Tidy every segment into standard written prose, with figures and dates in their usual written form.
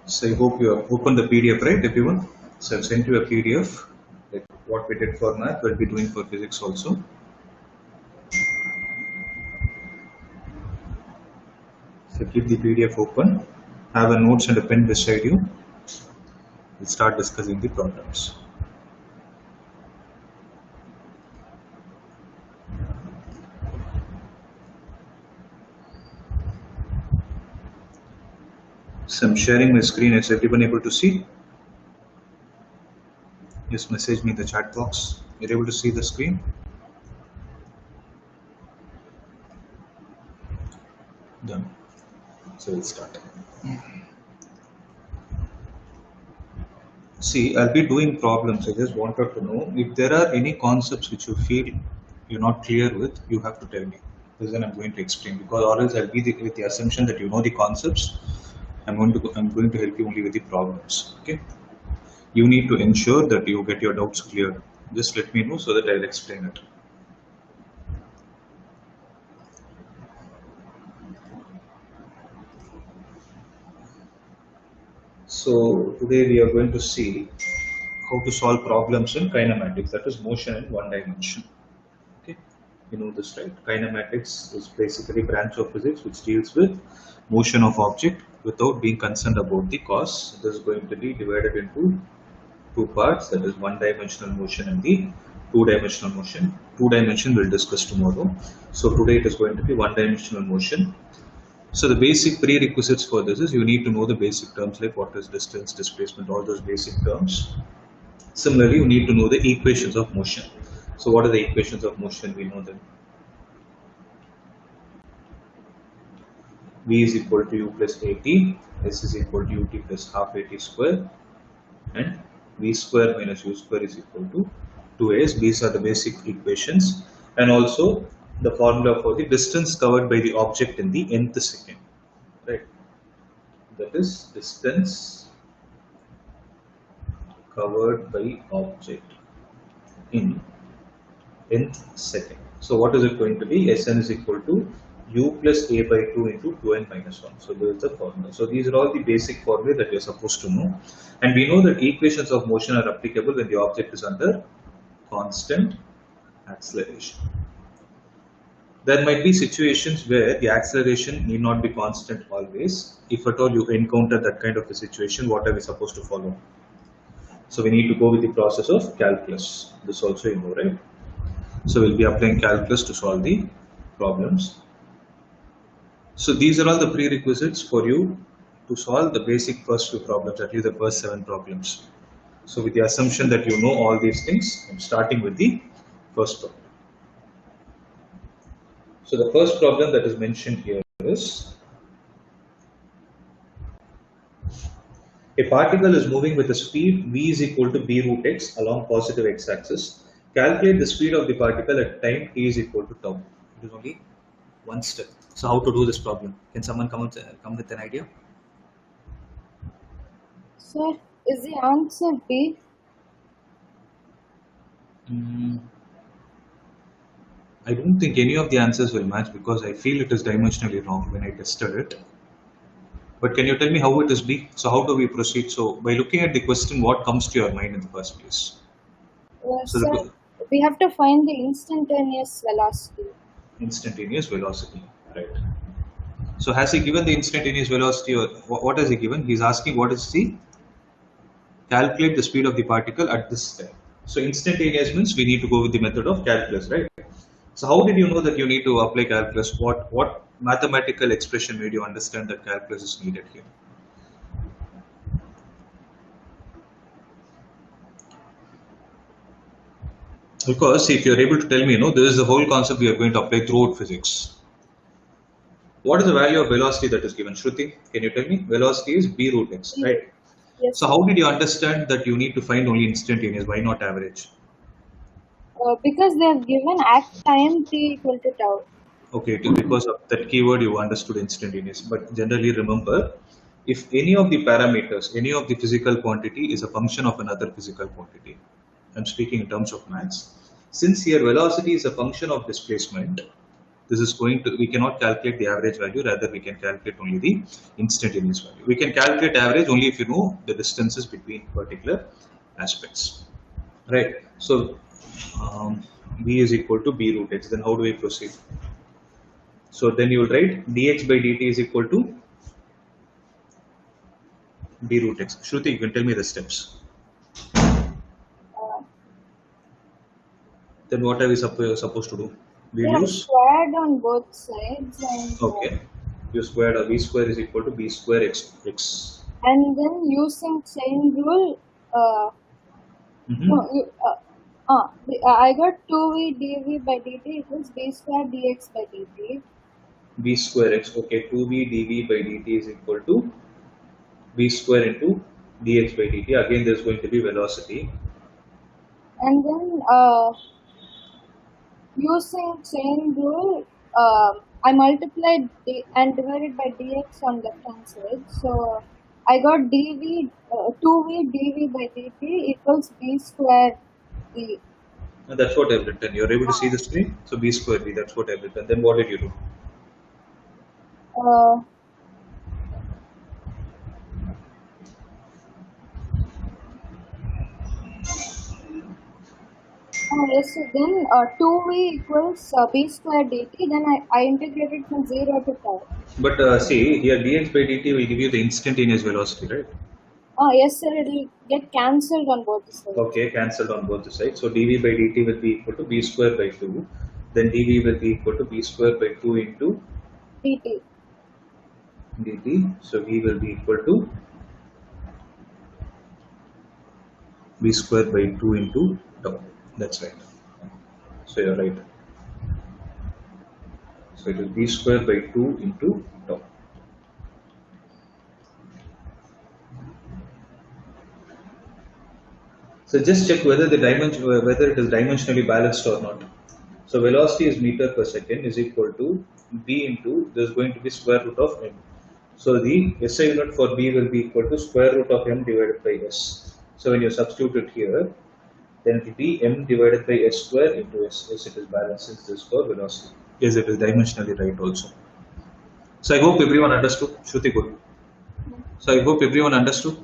So I hope you have opened the PDF, right, everyone? So I've sent you a PDF, like what we did for math, we'll be doing for physics also. So keep the PDF open, have a notes and a pen beside you. We'll start discussing the problems. So I'm sharing my screen. Is everyone able to see? Just message me in the chat box. You're able to see the screen? Done. So we'll start. See, I'll be doing problems. I just wanted to know if there are any concepts which you feel you're not clear with, you have to tell me. Because then I'm going to explain. Because or else I'll be with the assumption that you know the concepts. I'm going to help you only with the problems. Okay. You need to ensure that you get your doubts cleared. Just let me know so that I'll explain it. So today we are going to see how to solve problems in kinematics, that is motion in one dimension. Okay, you know this, right? Kinematics is basically a branch of physics which deals with motion of object without being concerned about the cause. This is going to be divided into two parts, that is one-dimensional motion and the two-dimensional motion. Two-dimension we'll discuss tomorrow. So today it is going to be one-dimensional motion. So the basic prerequisites for this is you need to know the basic terms like what is distance, displacement, all those basic terms. Similarly, you need to know the equations of motion. So what are the equations of motion? We know them. V is equal to u plus at, S is equal to ut plus half at square, and v square minus u square is equal to 2as. These are the basic equations, and also the formula for the distance covered by the object in the nth second, right? That is distance covered by object in nth second. So what is it going to be? Sn is equal to u plus a by 2 into 2n minus 1. So this is the formula. So these are all the basic formulae that you're supposed to know. And we know that equations of motion are applicable when the object is under constant acceleration. There might be situations where the acceleration need not be constant always. If at all you encounter that kind of a situation, what are we supposed to follow? So we need to go with the process of calculus. This also you know, right? So we'll be applying calculus to solve the problems. So these are all the prerequisites for you to solve the basic first few problems, at least the first 7 problems. So with the assumption that you know all these things, I'm starting with the first problem. So the first problem that is mentioned here is a particle is moving with a speed v is equal to b root x along positive x-axis. Calculate the speed of the particle at time t is equal to tau. It is only one step. So how to do this problem? Can someone come with an idea? Sir, is the answer B? I don't think any of the answers will match because I feel it is dimensionally wrong when I tested it. But can you tell me how it is B? So how do we proceed? So by looking at the question, what comes to your mind in the first place? Sir, we have to find the instantaneous velocity. Instantaneous velocity, right? So has he given the instantaneous velocity, or what has he given? He's asking what is the calculate the speed of the particle at this time. So instantaneous means we need to go with the method of calculus, right? So how did you know that you need to apply calculus? What mathematical expression made you understand that calculus is needed here? Because if you're able to tell me, this is the whole concept we are going to apply throughout physics. What is the value of velocity that is given? Shruti, can you tell me? Velocity is b root x, right? Yes. So how did you understand that you need to find only instantaneous? Why not average? Because they have given at time t equal to tau. Okay, because of that keyword you understood instantaneous. But generally remember, if any of the parameters, any of the physical quantity is a function of another physical quantity, I'm speaking in terms of maths. Since here velocity is a function of displacement, This is going to, we cannot calculate the average value, rather we can calculate only the instantaneous value. We can calculate average only if you know the distances between particular aspects, right? So b is equal to b root x. Then how do we proceed? So then you will write dx by dt is equal to b root x. Shruti, you can tell me the steps. Uh, Then what are we supposed to do? we We'll have use, squared on both sides, and okay, u squared or v square is equal to b square x. and then using chain rule, Mhm. no, I got 2v dv by dt equals b square dx by dt. b square x, okay, 2b dv by dt is equal to b square into dx by dt. Again, there's going to be velocity. And then using chain rule, I multiplied and divided by dx on left hand side. So I got 2v dv by dt equals b square d. And that's what I've written. You're able to see the screen? So b square b, that's what I've written. Then what did you do? Uh, yes, so then 2v equals b square dt. Then I integrated from 0 to pi. But see, here dx by dt will give you the instantaneous velocity, right? Yes, sir, it will get cancelled on both the sides. Okay, cancelled on both the sides. So dv by dt will be equal to b square by 2. Then dv will be equal to b square by 2 into dt. dt. So v will be equal to b square by 2 into tau. That's right. So you're right. So it is b square by 2 into tau. So just check whether the dimension, whether it is dimensionally balanced or not. So velocity is meter per second is equal to b into, there's going to be square root of m. So the SI unit for b will be equal to square root of m divided by s. So when you substitute it here, then it will be m divided by s square into s. Yes, it is balanced since this for velocity. Yes, it is dimensionally right also. So I hope everyone understood. Shruti, good. So I hope everyone understood.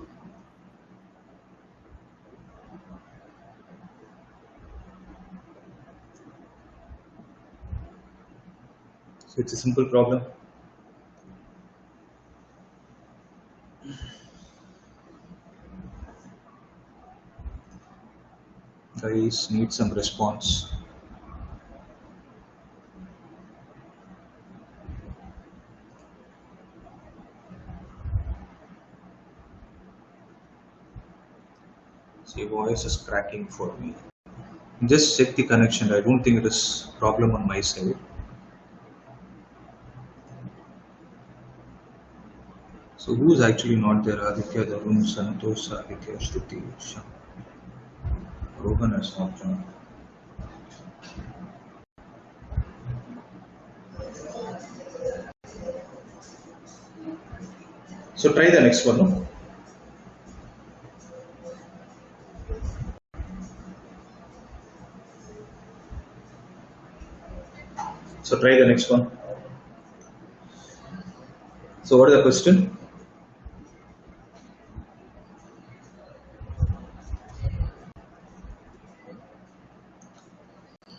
So it's a simple problem. Guys, need some response. See, voice is cracking for me. Just check the connection. I don't think it is problem on my side. So who's actually not there? Aditya, Darun, Santosh, Aditya, Shruti, Sham. Rohan has not joined. So try the next one. No? So try the next one. So what is the question?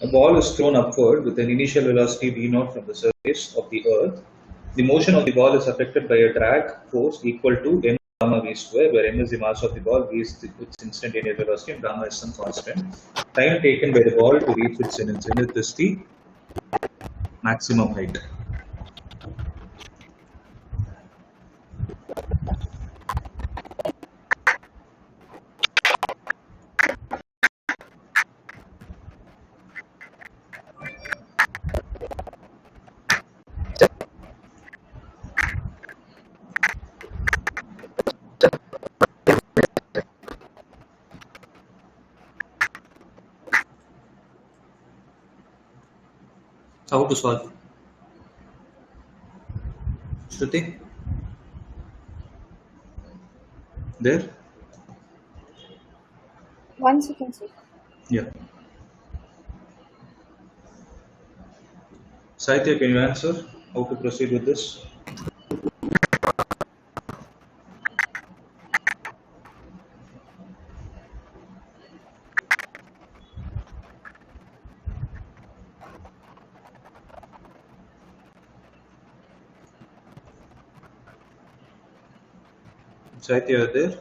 A ball is thrown upward with an initial velocity v0 from the surface of the earth. The motion of the ball is affected by a drag force equal to m gamma v square, where m is the mass of the ball, v is its instantaneous velocity, and gamma is some constant. Time taken by the ball to reach its zenith is the maximum height. How to solve? Shruti? There? 1 second, sir. Yeah. Saitya, can you answer how to proceed with this? Saitya, are there?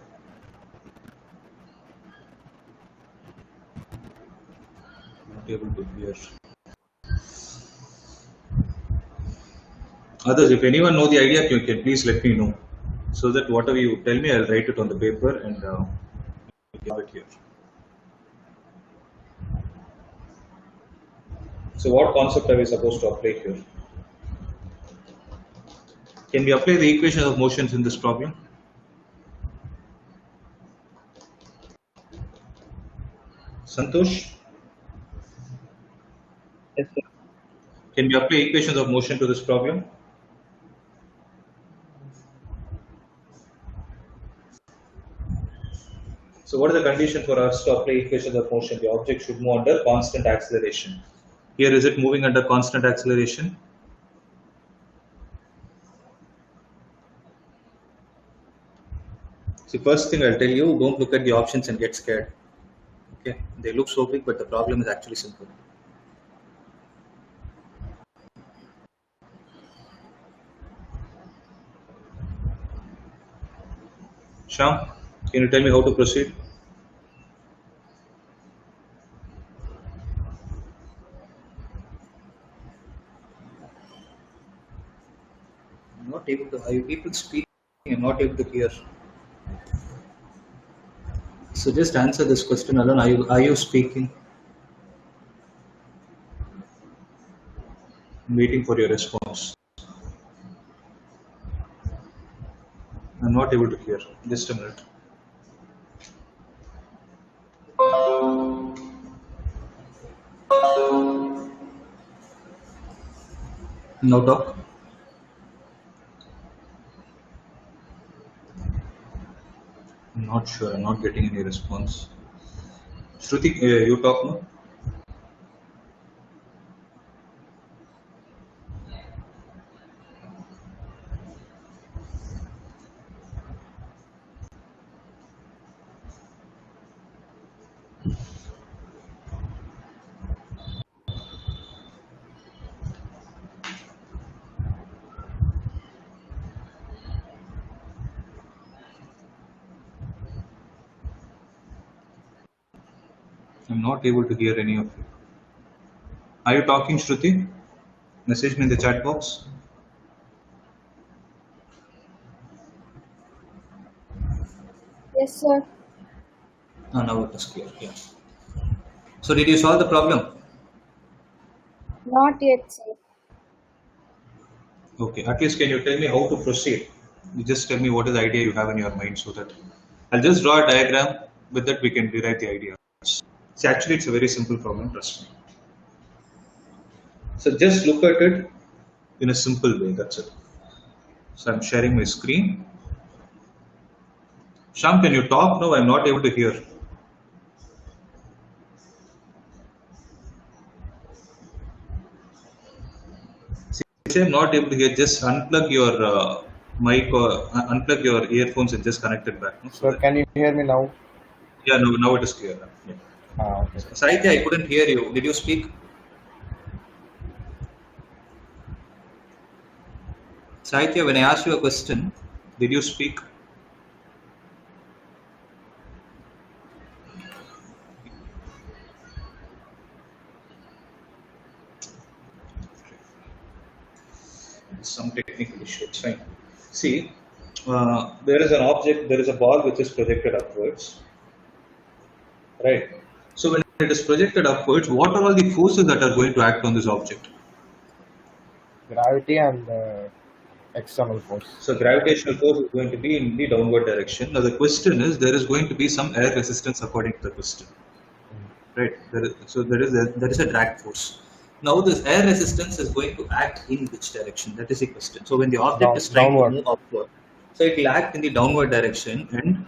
Not able to hear. Others, if anyone know the idea, you can please let me know, so that whatever you tell me, I'll write it on the paper and you have it here. So what concept are we supposed to apply here? Can we apply the equation of motions in this problem? Santosh, Yes, sir. can we apply equations of motion to this problem? So what is the condition for us to apply equations of motion? The object should move under constant acceleration. Here, is it moving under constant acceleration? See, first thing I'll tell you, don't look at the options and get scared. Okay, they look so big, but the problem is actually simple. Sham, can you tell me how to proceed? I'm not able to. Are you people speaking? I'm not able to hear. So just answer this question alone. Are you speaking? I'm waiting for your response. I'm not able to hear. Just a minute. No talk. I'm not sure. I'm not getting any response. Shruti, you talk now. I'm not able to hear any of you. Are you talking, Shruti? Message me in the chat box. Yes, sir. Now it is clear. Yeah. So did you solve the problem? Not yet, sir. Okay. At least can you tell me how to proceed? You just tell me what is the idea you have in your mind, so that I'll just draw a diagram. With that, we can derive the idea. See, actually, it's a very simple problem. Trust me. So just look at it in a simple way. That's it. So I'm sharing my screen. Sham, can you talk now? I'm not able to hear. See, I'm not able to hear. Just unplug your mic or unplug your earphones and just connect it back. No? So Sir, can you hear me now? yeah, no, now it is clear. Yeah. Okay. Saitya, I couldn't hear you. Did you speak? Saitya, when I asked you a question, did you speak? Some technical issue. It's fine. See, there is an object, there is a ball which is projected upwards. Right. So when it is projected upwards, what are all the forces that are going to act on this object? Gravity and external force. So gravitational force is going to be in the downward direction. Now the question is, there is going to be some air resistance according to the question. Right. There is a drag force. Now this air resistance is going to act in which direction? That is the question. So when the object is trying Downward. to move upward, so it will act in the downward direction, and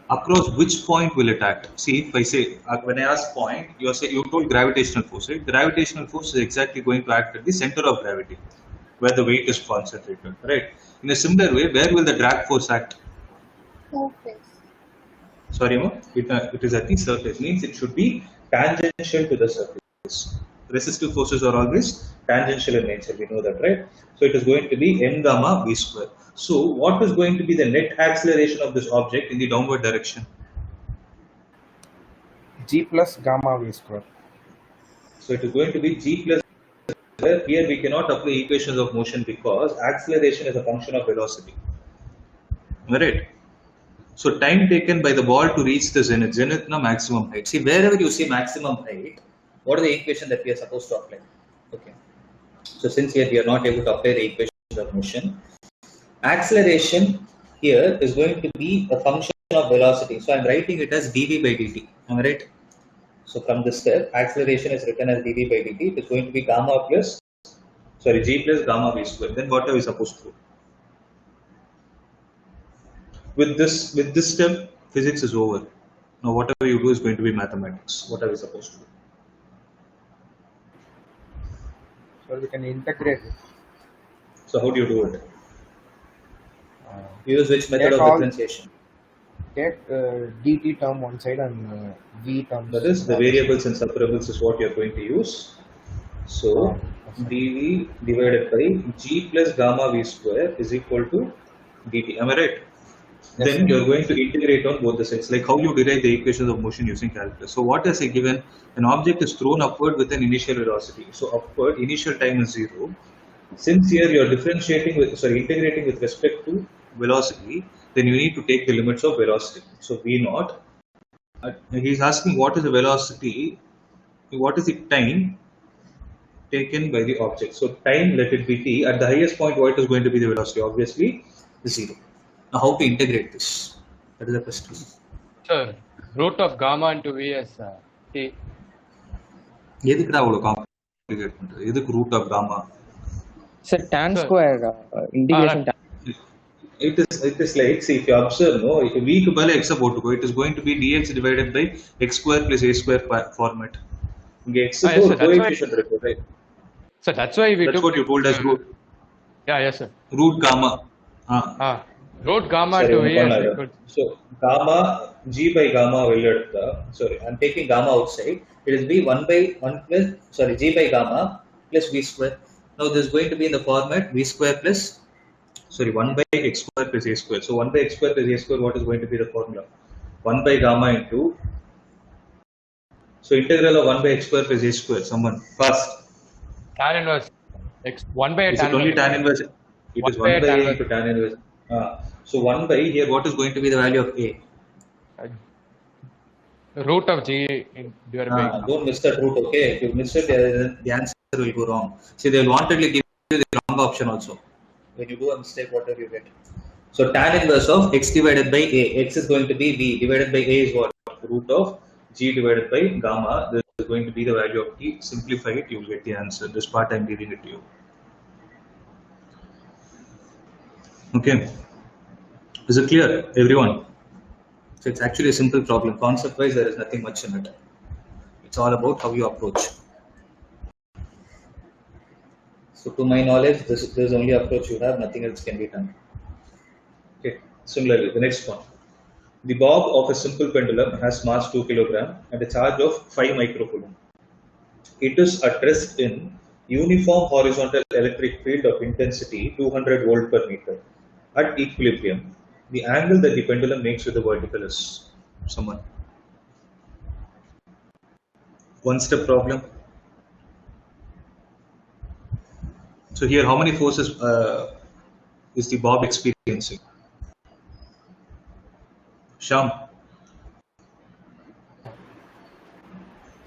across which point will it act? See, if I say, when I ask point, you told gravitational force, right? Gravitational force is exactly going to act at the center of gravity, where the weight is concentrated, right? In a similar way, where will the drag force act? Surface. Sorry, Mo? It is at the surface. Means it should be tangential to the surface. Resistive forces are always tangential in nature. We know that, right? So it is going to be m gamma v square. So what is going to be the net acceleration of this object in the downward direction? G plus gamma v square. So it is going to be g plus. Here we cannot apply equations of motion because acceleration is a function of velocity. Right? So time taken by the ball to reach the zenith na maximum height. See, wherever you see maximum height, what are the equation that we are supposed to apply? Okay. So since here we are not able to apply the equations of motion, acceleration here is going to be a function of velocity. So I'm writing it as dv by dt. Am I right? So from this step, acceleration is written as dv by dt. It is going to be g plus gamma v square. Then what are we supposed to do? With this step, physics is over. Now whatever you do is going to be mathematics. What are we supposed to do? So we can integrate it. So how do you do it? Use which method Take of all- differentiation? Take dt term one side and v term. That is, the variables and separables is what you are going to use. So dv divided by g plus gamma v square is equal to dt. Am I right? Yes, Then you are going to integrate on both the sides, like how you derive the equations of motion using calculus. So what is given? An object is thrown upward with an initial velocity. So upward, initial time is 0. Since here you are integrating with respect to velocity, then you need to take the limits of velocity. So v naught. He is asking what is the velocity, what is the time taken by the object. So time, let it be t. At the highest point, what is going to be the velocity? Obviously 0. Now how to integrate this? That is the question. Sir, root of gamma into v is t. எதுக்குடா அவ்வளவு complicate பண்றது? எதுக்கு root of gamma? Sir, tan Sir. square integration. It is like, see, if you observe, no, v க்கு பதிலா x போட்டுக்கோ. It is going to be dx divided by x square plus a square format. இங்க x yes, sir, that's coefficient இருக்கு, right? So that's why we That's took what you told us, yes sir. root gamma. Root gamma Sorry, to one v is corner. equal. So gamma, g by gamma will sorry, I'm taking gamma outside. It is be 1 by 1 plus, sorry, g by gamma plus v square. Now this is going to be in the format v square plus, sorry, 1 by x square plus a square. So 1 by x square plus a square, what is going to be the formula? 1 by gamma into, so integral of 1 by x square plus a square, someone, fast. Tan inverse x 1 by a Is tan it only inverse. tan inverse? It is 1 by a into tan inverse. So 1 by here, what is going to be the value of a? Root of g divided by gamma. Don't miss that root, okay? If you miss it, the answer will go wrong. See, they will wantedly give you the wrong option also. When you do a mistake, whatever you get. So tan inverse of x divided by a. X is going to be v divided by a is what? Root of g divided by gamma. This is going to be the value of t. Simplify it, you will get the answer. This part I am giving it to you. Okay. Is it clear, everyone? So it's actually a simple problem. Concept-wise, there is nothing much in it. It's all about how you approach. So to my knowledge, this is the only approach you have. Nothing else can be done. Okay. Similarly, the next one. The bob of a simple pendulum has mass 2 kg and a charge of 5 microcoulomb. It is at rest in uniform horizontal electric field of intensity 200 volt per meter. At equilibrium, the angle that the pendulum makes with the vertical is someone. One step problem. So here, how many forces is the bob experiencing? Sham.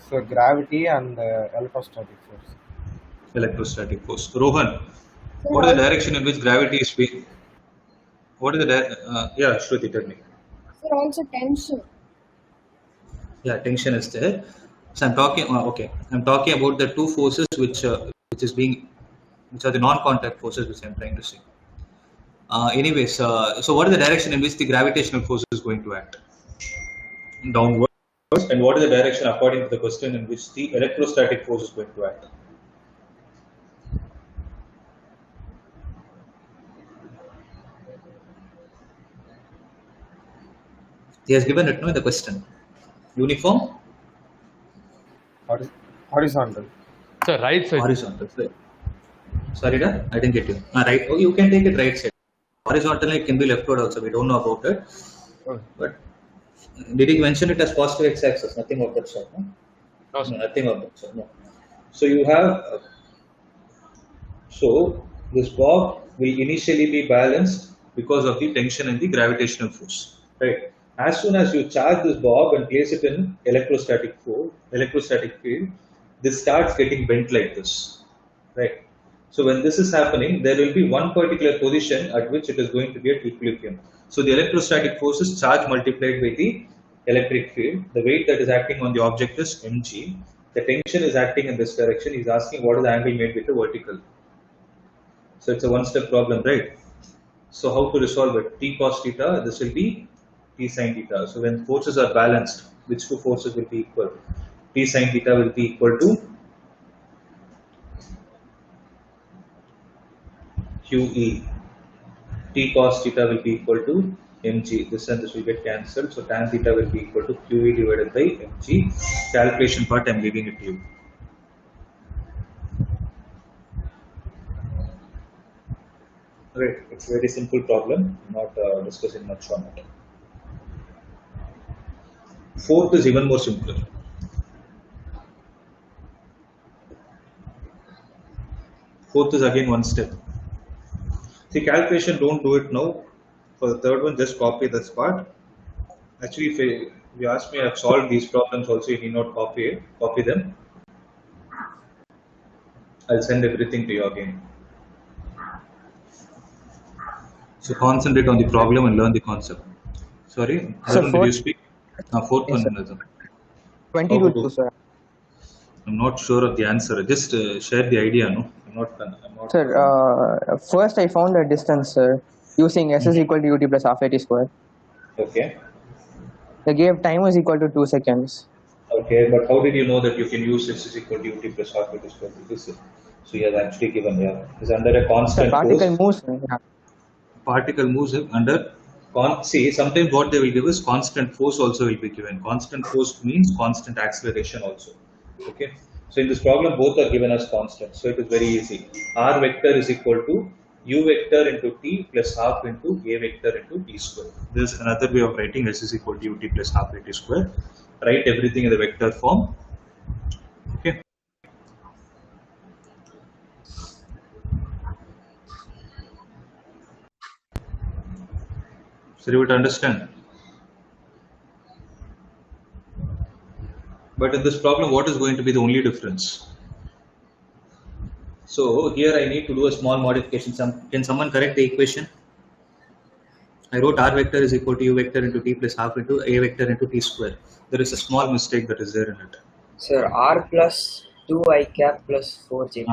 So gravity and electrostatic force. Electrostatic force. Rohan, what is the direction in which gravity is being? What is the yeah, Shruti, tell me. Sir, also tension. Yeah, tension is there. So I'm talking. Okay, I'm talking about the two forces which are the non-contact forces which I'm trying to say. Anyways, so what is the direction in which the gravitational force is going to act? Downwards. And what is the direction according to the question in which the electrostatic force is going to act? He has given it no in the question. Uniform Horizontal. So right side. horizontal. Sorry, I didn't get you. Right. Oh, you can take it right side. Horizontally, it can be leftward also. We don't know about it. Oh, But did he mention it as positive x-axis? Nothing of that sort. No? no, No, sir. nothing of that sort. No. So you have. So this bob will initially be balanced because of the tension and the gravitational force. Right. As soon as you charge this bob and place it in electrostatic field, this starts getting bent like this. Right. So when this is happening, there will be one particular position at which it is going to be at equilibrium. So the electrostatic force is charge multiplied by the electric field. The weight that is acting on the object is mg. The tension is acting in this direction. He's asking what is the angle made with the vertical. So it's a one-step problem, right? So how to resolve it? T cos theta, this will be T sin theta. So when forces are balanced, which two forces will be equal? T sin theta will be equal to QE. T cos theta will be equal to mg. This and this will get cancelled. So tan theta will be equal to QE divided by mg. Calculation part, I'm leaving it to you. Right, it's a very simple problem. I'm not discussing much on it. Fourth is even more simpler. Fourth is again one step. See, calculation, don't do it now. For the third one, just copy this part. Actually, if you ask me, I've solved these problems also, you need not copy them. I'll send everything to you again. So concentrate on the problem and learn the concept. Sorry, Sir, Arun, did you speak? Fourth yes, one, sir. Nazam. 20 How to to 2, do? sir. I'm not sure of the answer. Just share the idea, no? I'm not. Sir, first I found the distance, sir, using S is equal to ut plus half at square. Okay. They gave time was equal to 2 seconds. Okay, but how did you know that you can use S is equal to ut plus half it square? This is so he has actually given here. It's under a Sir, constant particle force. moves. Yeah. Particle moves under see sometimes what they will give is constant force also will be given. Constant force means constant acceleration also. Okay, so in this problem both are given as constant, so it is very easy. R vector is equal to u vector into t plus half into a vector into t square. This is another way of writing S is equal to ut plus half a t square. Write everything in the vector form. Okay. So you would understand. But in this problem, what is going to be the only difference? So here I need to do a small modification. Can someone correct the equation? I wrote r vector is equal to u vector into t plus half into a vector into t square. There is a small mistake that is there in it. Sir, r plus 2 I cap plus 4j.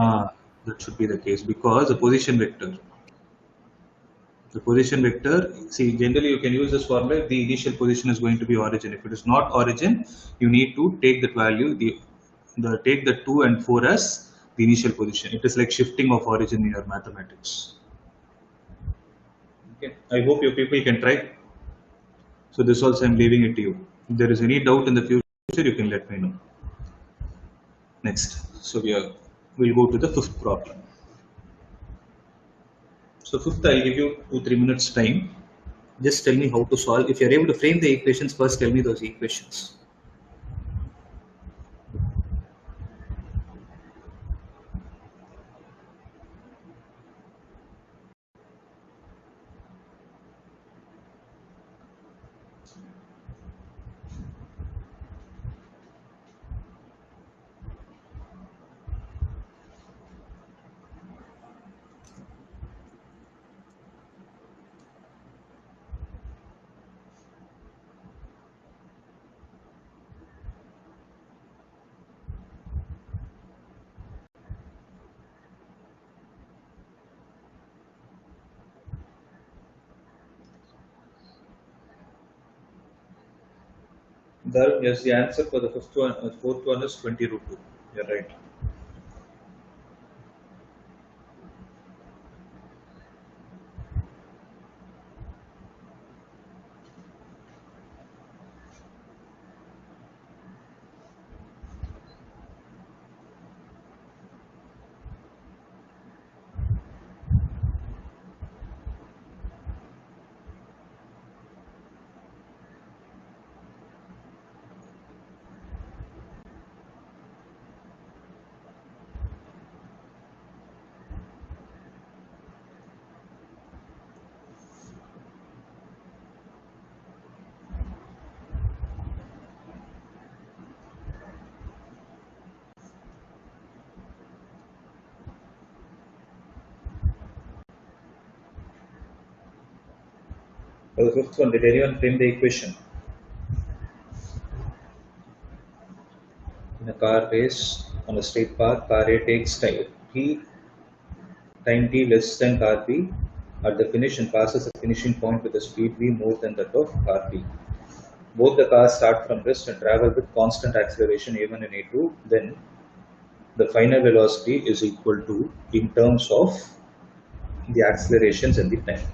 That should be the case because the position vector, see generally you can use this formula, the initial position is going to be origin. If it is not origin, you need to take that value, take the 2 and 4 as the initial position. It is like shifting of origin in your mathematics. Okay, I hope you people can try. So this also I'm leaving it to you. If there is any doubt in the future, you can let me know. Next, so we'll go to the fifth problem. So fifth, I'll give you 2-3 minutes time. Just tell me how to solve. If you're able to frame the equations, first tell me those equations. Dharm, yes, the answer for the fourth one is 20 root 2. You're right. For the fifth one, did anyone frame the equation? In a car race on a straight path, car A takes time t less than car B at the finish and passes the finishing point with a speed v more than that of car B. Both the cars start from rest and travel with constant acceleration a1 and a2. Then the final velocity is equal to in terms of the accelerations and the time.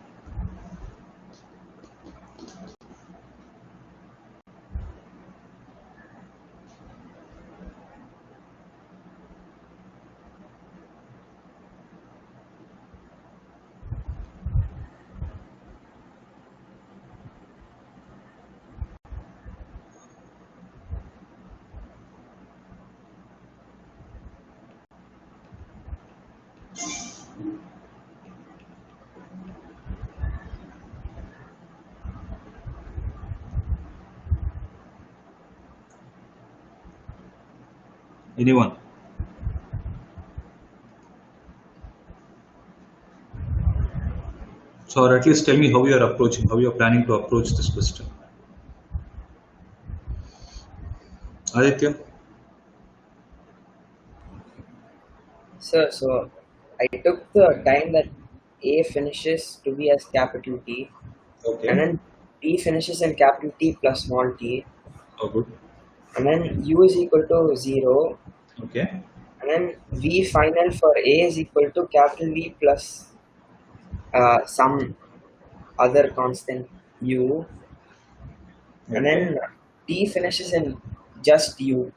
Anyone? So, or at least tell me how you are approaching, how you are planning to approach this question. Aditya? Sir, so I took the time that A finishes to be as capital T, Okay. and then B finishes in capital T plus small t, Oh, good. and then U is equal to 0, Okay. and then V final for A is equal to capital V plus some other constant U, and then T finishes in just U.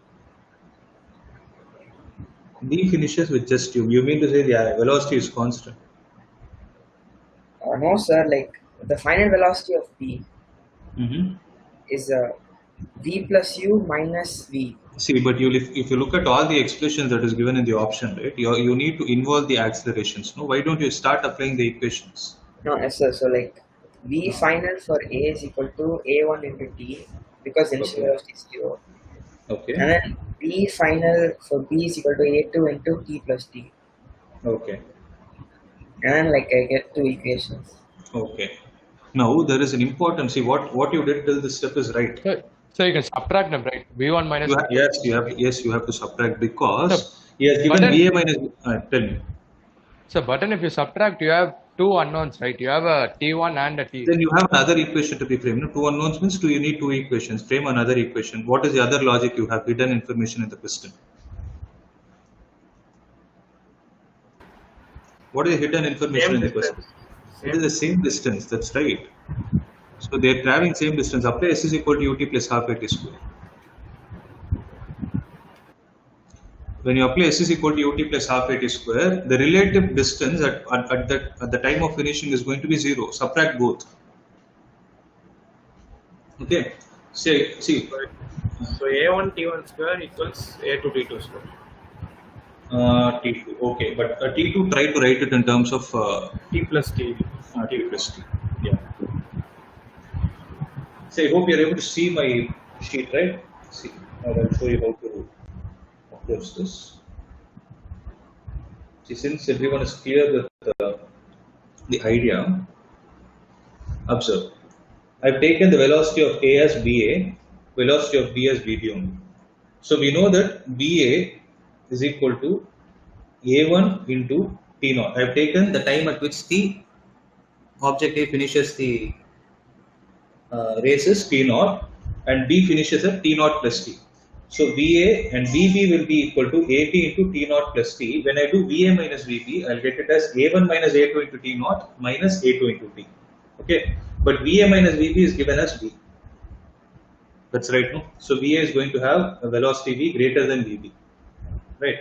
B finishes with just U. You mean to say the velocity is constant? No, sir, like the final velocity of B Mm-hmm. is V plus U minus V. See, but if you look at all the expressions that is given in the option, right, you need to involve the accelerations. No, why don't you start applying the equations? No, yes, sir. So like V final for A is equal to A1 into T because initial Okay. velocity is 0. Okay. And then V final for B is equal to A2 into T plus T. Okay. And then like I get two equations. Okay. Now there is an important. See what you did till this step is right. So you can subtract them, right? V1 minus You have to subtract because So, he has given but then- VA minus. Tell me. So, but then if you subtract, you have two unknowns, right? You have a T1 and a T. Then you have another equation to be framed. No, two unknowns means you need two equations. Frame another equation. What is the other logic you have? Hidden information in the question. What is the hidden information in the question? It is the same distance. That's right. So they are traveling same distance. Apply S is equal to ut plus half at square. When you apply S is equal to ut plus half at square, the relative distance at the time of finishing is going to be 0. Subtract both. Okay. See. So A1 T1 square equals A2 T2 square. T2. Okay, but T2 try to write it in terms of T plus T. T plus T. Yeah. So I hope you're able to see my sheet, right? See, I'll show you how to approach this. See, since everyone is clear with the idea, observe. I've taken the velocity of A as BA, velocity of B as BB only. So we know that BA is equal to A1 into T0. I've taken the time at which the object A finishes the race is T0, and B finishes at T naught plus T. So VA and VB will be equal to AT into T naught plus T. When I do VA minus VB, I'll get it as A1 minus A2 into T naught minus A2 into T. Okay, but VA minus VB is given as V. That's right, no? So VA is going to have a velocity V greater than VB, right?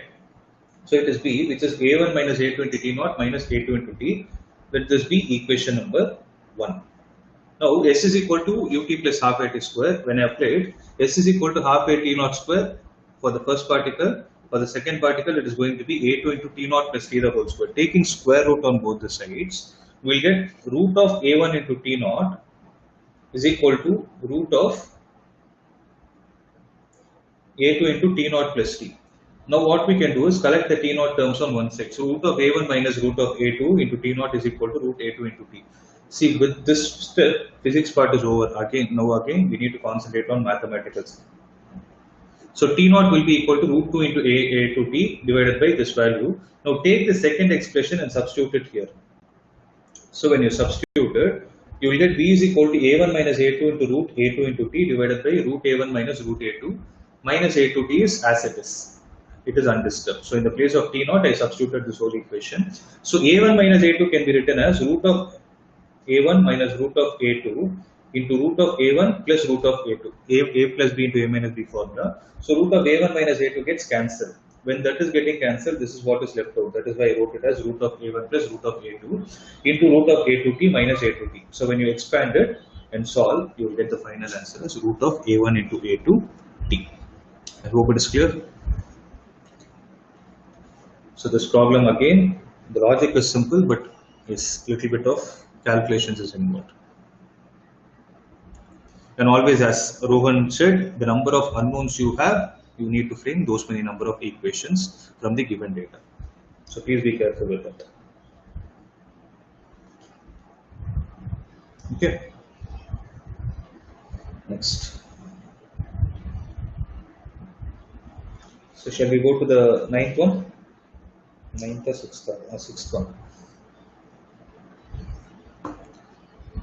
So it is B, which is A1 minus A2 into T naught minus A2 into T. Let this be equation number 1. Now S is equal to ut plus half at square. When I apply it, S is equal to half a T naught square for the first particle. For the second particle, it is going to be A2 into T naught plus T the whole square. Taking square root on both the sides, we'll get root of A1 into T naught is equal to root of A2 into T naught plus T. Now what we can do is collect the T naught terms on one side. So root of A1 minus root of A2 into T naught is equal to root A2 into T. See, with this step, physics part is over. Now again, we need to concentrate on mathematics. So T naught will be equal to root 2 into A to T divided by this value. Now take the second expression and substitute it here. So when you substitute it, you will get V is equal to A1 minus A2 into root A2 into T divided by root A1 minus root A2 minus A2T is as it is. It is undisturbed. So in the place of T naught, I substituted this whole equation. So A1 minus A2 can be written as root of A1 minus root of A2 into root of A1 plus root of A2. A plus B into A minus B formula. So root of A1 minus A2 gets cancelled. When that is getting cancelled, this is what is left out. That is why I wrote it as root of A1 plus root of A2 into root of A2T minus A2T. So when you expand it and solve, you will get the final answer as root of A1 into A2T. I hope it is clear. So this problem again, the logic is simple, but it's little bit of calculations is involved. And always, as Rohan said, the number of unknowns you have, you need to frame those many number of equations from the given data. So please be careful with that. Okay. Next. So shall we go to the ninth one? Ninth or sixth one.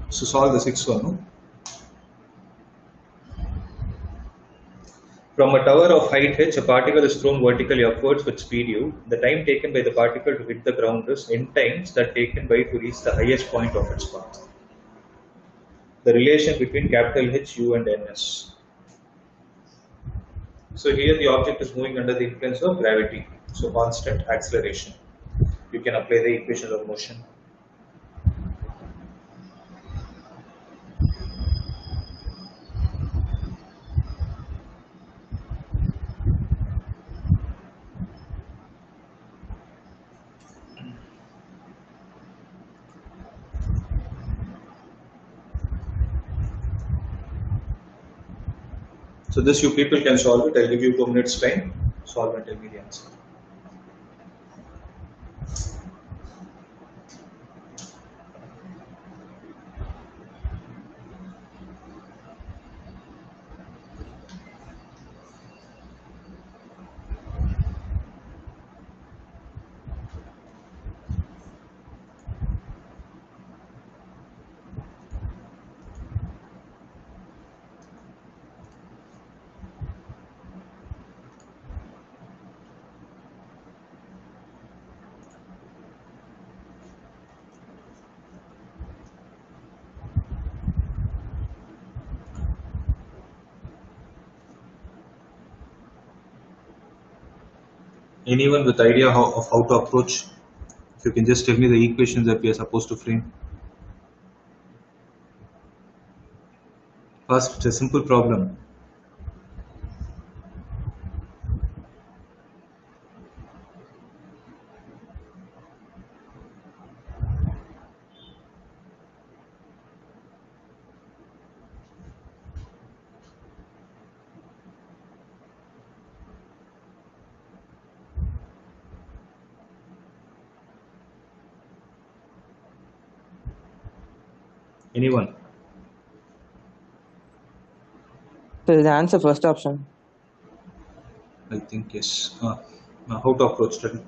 So solve the sixth one. No? From a tower of height h, a particle is thrown vertically upwards with speed u. The time taken by the particle to hit the ground is n times that taken by to reach the highest point of its path. The relation between capital H, U and Ns. So here the object is moving under the influence of gravity. So constant acceleration. You can apply the equation of motion. So this you people can solve it. I'll give you 2 minutes time. Solve and tell me the answer. Anyone with idea of how to approach? If you can just tell me the equations that we are supposed to frame. First, it's a simple problem. Anyone? So the answer first option. I think yes. How to approach study?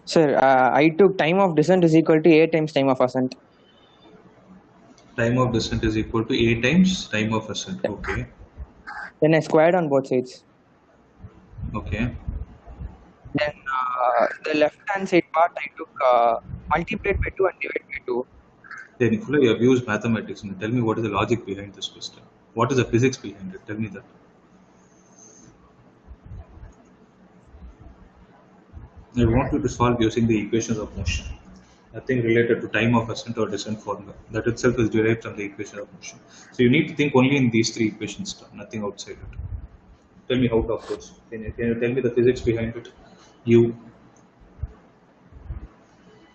Sir, I took time of descent is equal to a times time of ascent. Time of descent is equal to a times time of ascent. Okay. Then I squared on both sides. Okay. Then the left hand side part I took multiplied by 2 and divided by 2. Then Nicola, you have used mathematics. Now tell me what is the logic behind this question. What is the physics behind it? Tell me that. I want you to solve using the equations of motion. Nothing related to time of ascent or descent formula. That itself is derived from the equation of motion. So you need to think only in these three equations, nothing outside it. Tell me how to approach. Can you tell me the physics behind it? U.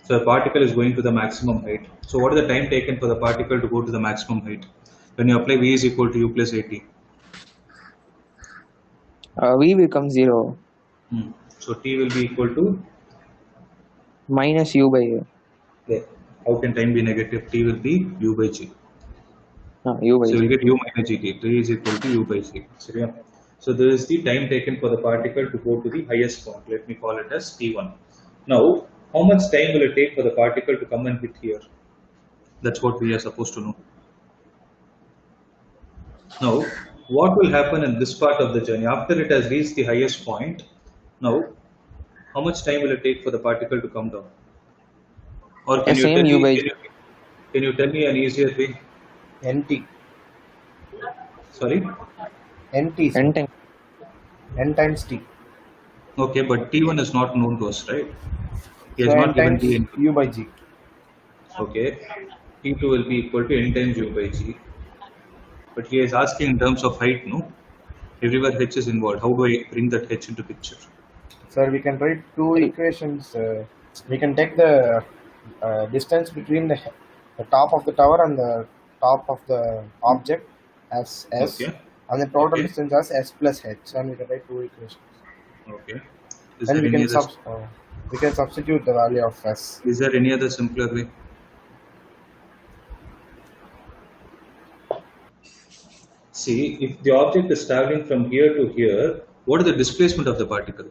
So a particle is going to the maximum height. So what is the time taken for the particle to go to the maximum height? When you apply V is equal to U plus AT. V becomes 0. So T will be equal to? Minus U by A. Yeah. How can time be negative? T will be U by G. U by So G. we get U minus GT. T is equal to U by G. So there is the time taken for the particle to go to the highest point. Let me call it as T1. Now, how much time will it take for the particle to come and hit here? That's what we are supposed to know. Now, what will happen in this part of the journey? After it has reached the highest point, now, how much time will it take for the particle to come down? Or can, Same U by G. can you tell me an easier way? NT. Sorry? NT. sir. N time. N times T. Okay, but T1 is not known to us, right? He has So not N given times T in. U by G. Okay, T2 will be equal to N times U by G. But he is asking in terms of height, no? Everywhere H is involved. How do I bring that H into picture? Sir, we can write two equations. We can take the distance between the top of the tower and the top of the object as S, Okay. and the total Okay. distance as S plus H, and we can write two equations. Okay. Is Then there, we any can other, we can substitute the value of S. is there any other simpler way? See, if the object is traveling from here to here, what is the displacement of the particle?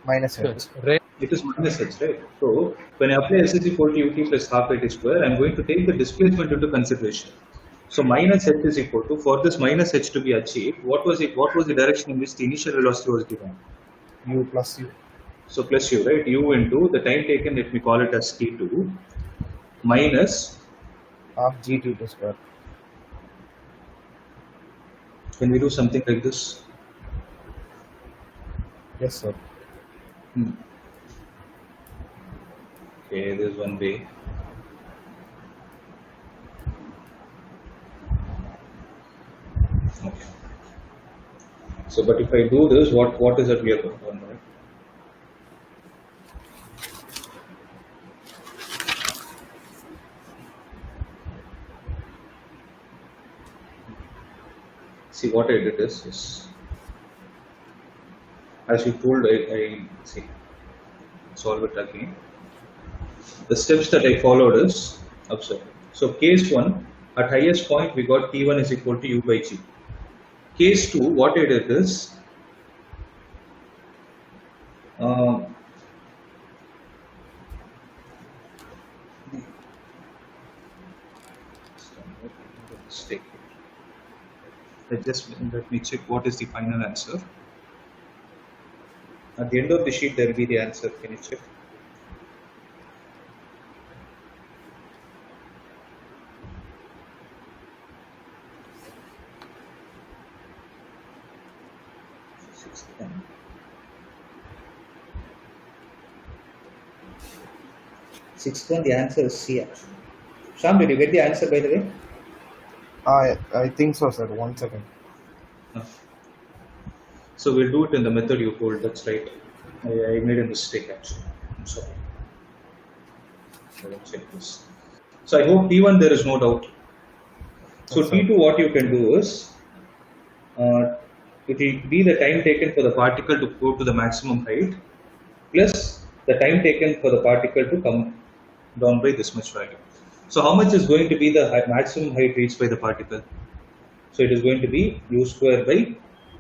Minus So, H. It is minus H, right? So, when I apply S is equal to ut plus half at square, I am going to take the displacement into consideration. So, minus H is equal to, for this minus H to be achieved, what was the direction in which the initial velocity was given? U plus U. So, plus U, right? U into the time taken, let me call it as T2, minus, Half GT to square. can we do something like this? Yes, sir. Okay, there's one way. Okay. So, but if I do this, what is that we are going on, right? See, what I did is as you told, I see, solve it again. The steps that I followed is, observe. So case 1, at highest point we got T1 is equal to U by G. Case 2, what I did is, mistake. Let me check what is the final answer. At the end of the sheet, there will be the answer. Can you check? Sixth one, the answer is C actually. Sham, did you get the answer by the way? I think so, sir. 1 second. No. So we'll do it in the method you told. That's right. I made a mistake actually. I'm sorry. Let's check this. So I hope T1 there is no doubt. So Yes, sir. T2 what you can do is, it will be the time taken for the particle to go to the maximum height plus the time taken for the particle to come down by this much value. So how much is going to be the maximum height reached by the particle? So it is going to be u square by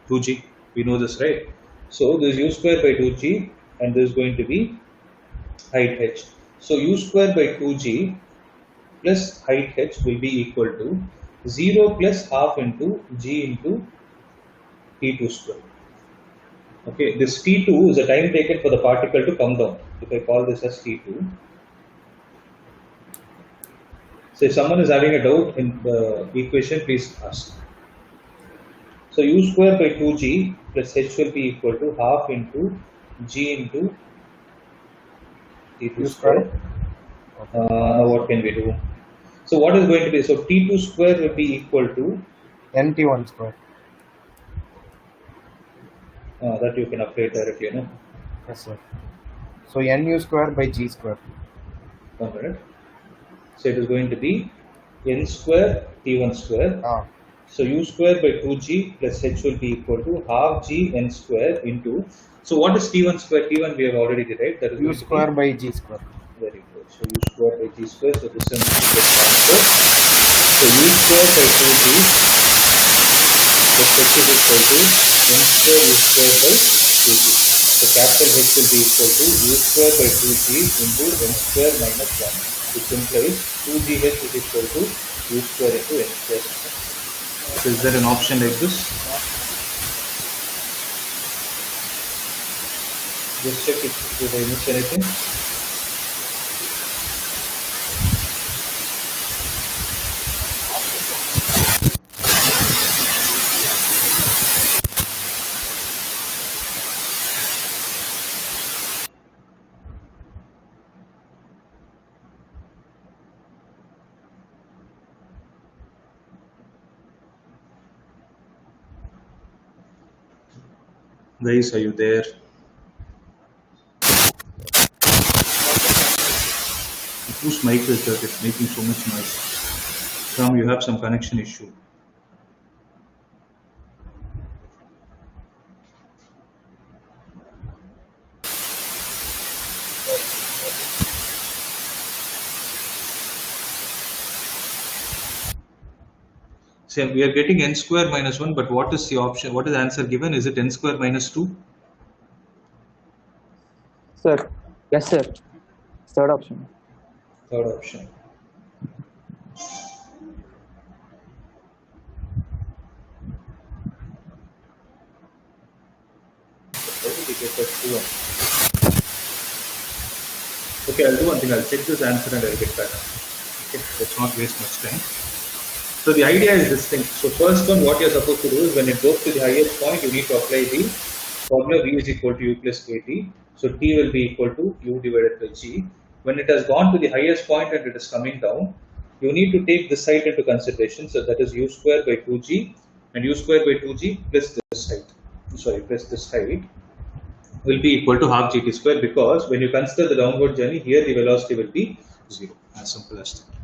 2g. We know this, right? So this is u square by 2g and this is going to be height h. So u square by 2g plus height h will be equal to 0 plus half into g into t2 square. Okay, this t2 is the time taken for the particle to come down. If I call this as t2. So if someone is having a doubt in the equation, please ask. So u square by 2g plus h will be equal to half into g into t2 square. Now what can we do? So what is going to be, so t2 square will be equal to nt1 square. that you can update directly, no? Yes, sir. So nu square by g square. 1 minute. So it is going to be n square t1 square. So u square by 2g plus h will be equal to half g n square into, so what is t1 square? T1 we have already derived, that is u square by g square. Very good. So u square by g square, so this is square. So u square by 2g plus h is equal to n square u square by 2g. So capital H will be equal to u square by 2g into n square minus 1, which implies 2gh is equal to u square into n square. So is there an option like this? Just check if did I miss anything. Guys, are you there? Whose mic is that? It's making so much noise. Ram, you have some connection issue. So we are getting n square minus 1, but what is the option? What is the answer given? Is it n square minus 2? Sir. Yes, sir. Third option. Third option. How did we get that 2? Okay, I'll do one thing. I'll check this answer and I'll get back. Okay, let's not waste much time. So the idea is this thing. So first one, what you're supposed to do is when it goes to the highest point, you need to apply the formula V is equal to U plus AT. So T will be equal to U divided by G. When it has gone to the highest point and it is coming down, you need to take this height into consideration. So that is U square by 2G and U square by 2G plus this height. Sorry, plus this height will be equal to half GT square, because when you consider the downward journey, here the velocity will be 0. As simple as that.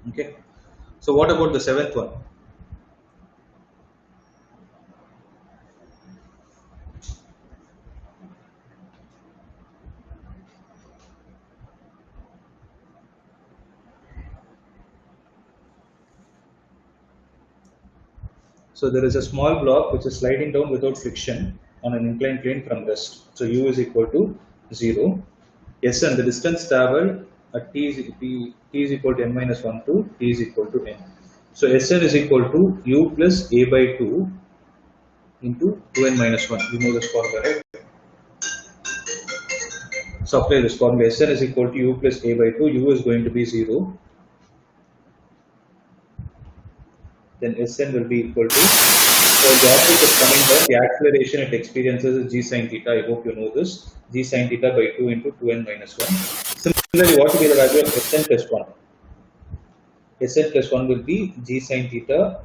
Okay. So what about the seventh one? So there is a small block which is sliding down without friction on an inclined plane from rest. So U is equal to 0. Yes, and the distance traveled at t is equal to n minus 1 to t is equal to n. So Sn is equal to U plus a by 2 into 2n minus 1. You know this formula, right? So apply this formula. Sn is equal to U plus a by 2. U is going to be 0. Then Sn will be equal to, so when the object is coming down, the acceleration it experiences is g sin theta. I hope you know this. G sin theta by 2 into 2n minus 1. Similarly, what will be the value of Sn plus 1? Sn plus 1 will be g sin theta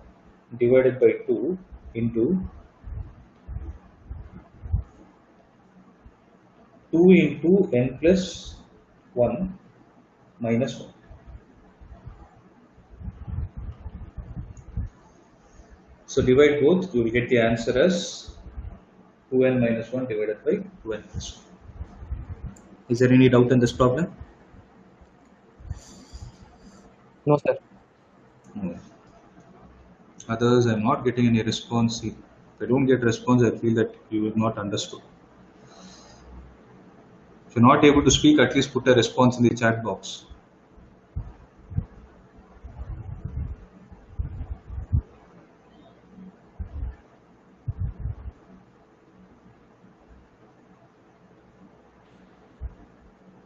divided by 2 into 2 into n plus 1 minus 1. So divide both, you will get the answer as 2n minus 1 divided by 2n plus 1. Is there any doubt in this problem? No, sir. No. Others, I am not getting any response. If I don't get response, I feel that you have not understood. If you're not able to speak, at least put a response in the chat box.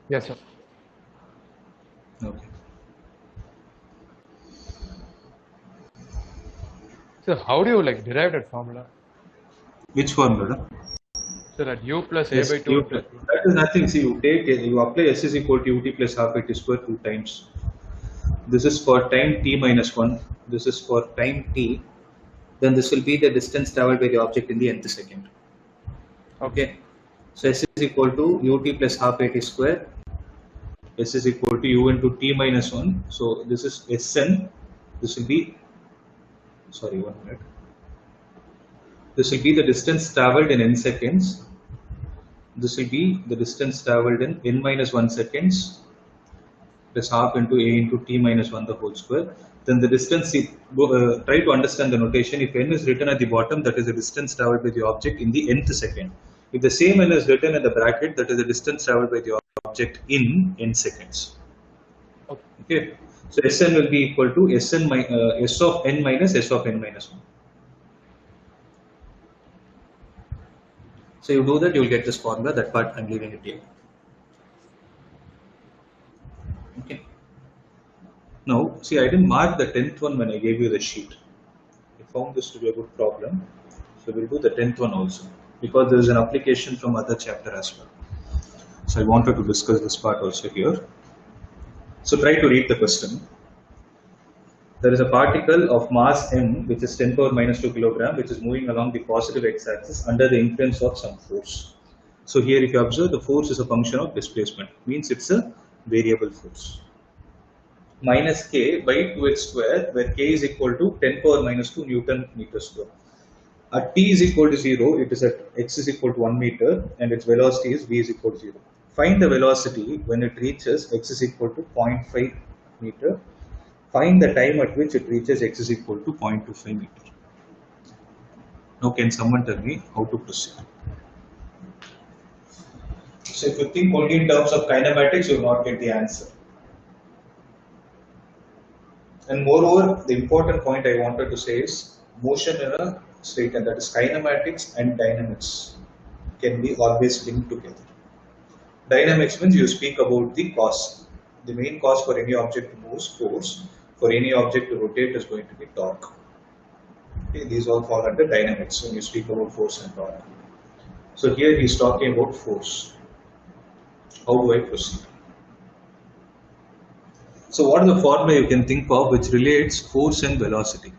Yes, sir. Okay. So how do you like derive that formula? Which formula? So that u plus a Yes, by 2 u into plus. That is nothing. See, you apply s is equal to ut plus half at square 2 times. This is for time t minus 1. This is for time t. Then this will be the distance traveled by the object in the nth second. Okay. So s is equal to ut plus half at square. S is equal to u into t minus 1. So this is Sn. This will be, sorry, 1 minute. This will be the distance traveled in n seconds. This will be the distance traveled in n minus 1 seconds. Plus half into a into t minus 1 the whole square. Then the distance, try to understand the notation. If n is written at the bottom, that is the distance traveled by the object in the nth second. If the same n is written in the bracket, that is the distance traveled by the object in n seconds. Okay. So Sn will be equal to S of n minus S of n minus 1. So you do that, you will get this formula. That part I'm leaving it here. Okay. Now, see, I didn't mark the 10th one when I gave you the sheet. I found this to be a good problem. So we'll do the 10th one also, because there is an application from other chapter as well. So I wanted to discuss this part also here. So try to read the question. There is a particle of mass m, which is 10 power minus 2 kilogram, which is moving along the positive x-axis under the influence of some force. So here, if you observe, the force is a function of displacement, means it's a variable force. Minus k by 2x square, where k is equal to 10 power minus 2 Newton meter square. At t is equal to 0, it is at x is equal to 1 meter, and its velocity is v is equal to 0. Find the velocity when it reaches x is equal to 0.5 meter. Find the time at which it reaches x is equal to 0.25 meter. Now, can someone tell me how to proceed? So, if you think only in terms of kinematics, you will not get the answer. And moreover, the important point I wanted to say is motion in a state, and that is kinematics and dynamics can be always linked together. Dynamics means you speak about the cause. The main cause for any object to move is force. For any object to rotate is going to be torque. Okay, these all fall under dynamics when you speak about force and torque. So here he is talking about force. How do I proceed? So what is the formula you can think of which relates force and velocity?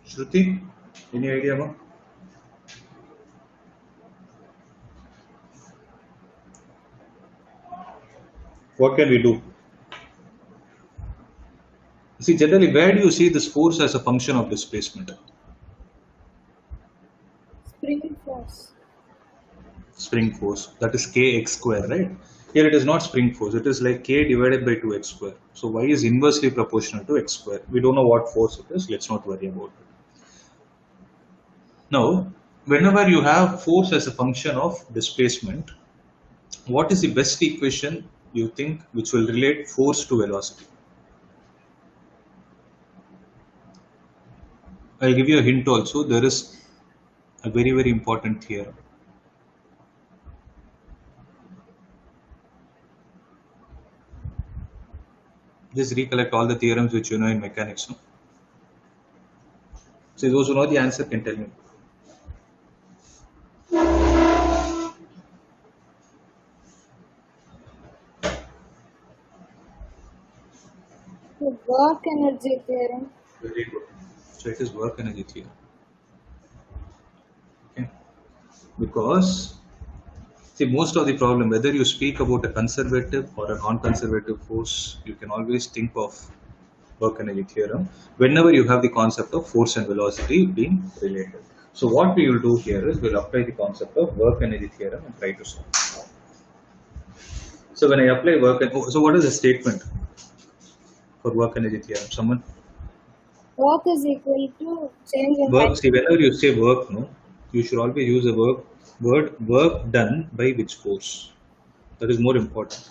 Shruti, any idea, ma'am? What can we do? See, generally, where do you see this force as a function of displacement? Spring force. Spring force, that is kx square, right? Here it is not spring force, it is like k divided by 2x square. So y is inversely proportional to x square. We don't know what force it is, let's not worry about it. Now, whenever you have force as a function of displacement, what is the best equation you think which will relate force to velocity? I'll give you a hint also. There is a very, very important theorem. Just recollect all the theorems which you know in mechanics. No? So those who know the answer can tell me. The work energy theorem. Very good. So it is work energy theorem. Okay, because see, most of the problem, whether you speak about a conservative or a non-conservative force, you can always think of work energy theorem whenever you have the concept of force and velocity being related. So what we will do here is we'll apply the concept of work energy theorem and try to solve. So when I apply so what is the statement for work energy theorem? Someone? Work is equal to change in Work. See, whenever you say work, no, you should always use the word work done by which force. That is more important.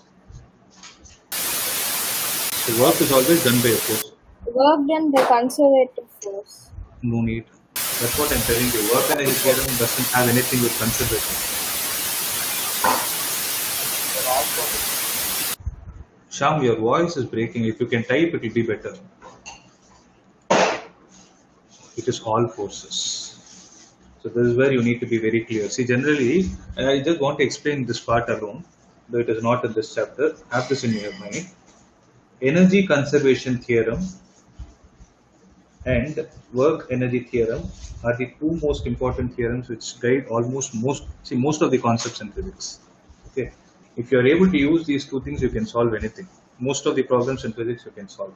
The work is always done by a force. work done by conservative force. No need. That's what I'm telling you. Work energy theorem doesn't have anything with conservation. Sham, your voice is breaking. If you can type, it will be better. It is all forces. So this is where you need to be very clear. See, generally, I just want to explain this part alone, though it is not in this chapter. Have this in your mind. Energy conservation theorem and work energy theorem are the two most important theorems which guide most of the concepts in physics. Okay, if you are able to use these two things, you can solve anything. Most of the problems in physics you can solve.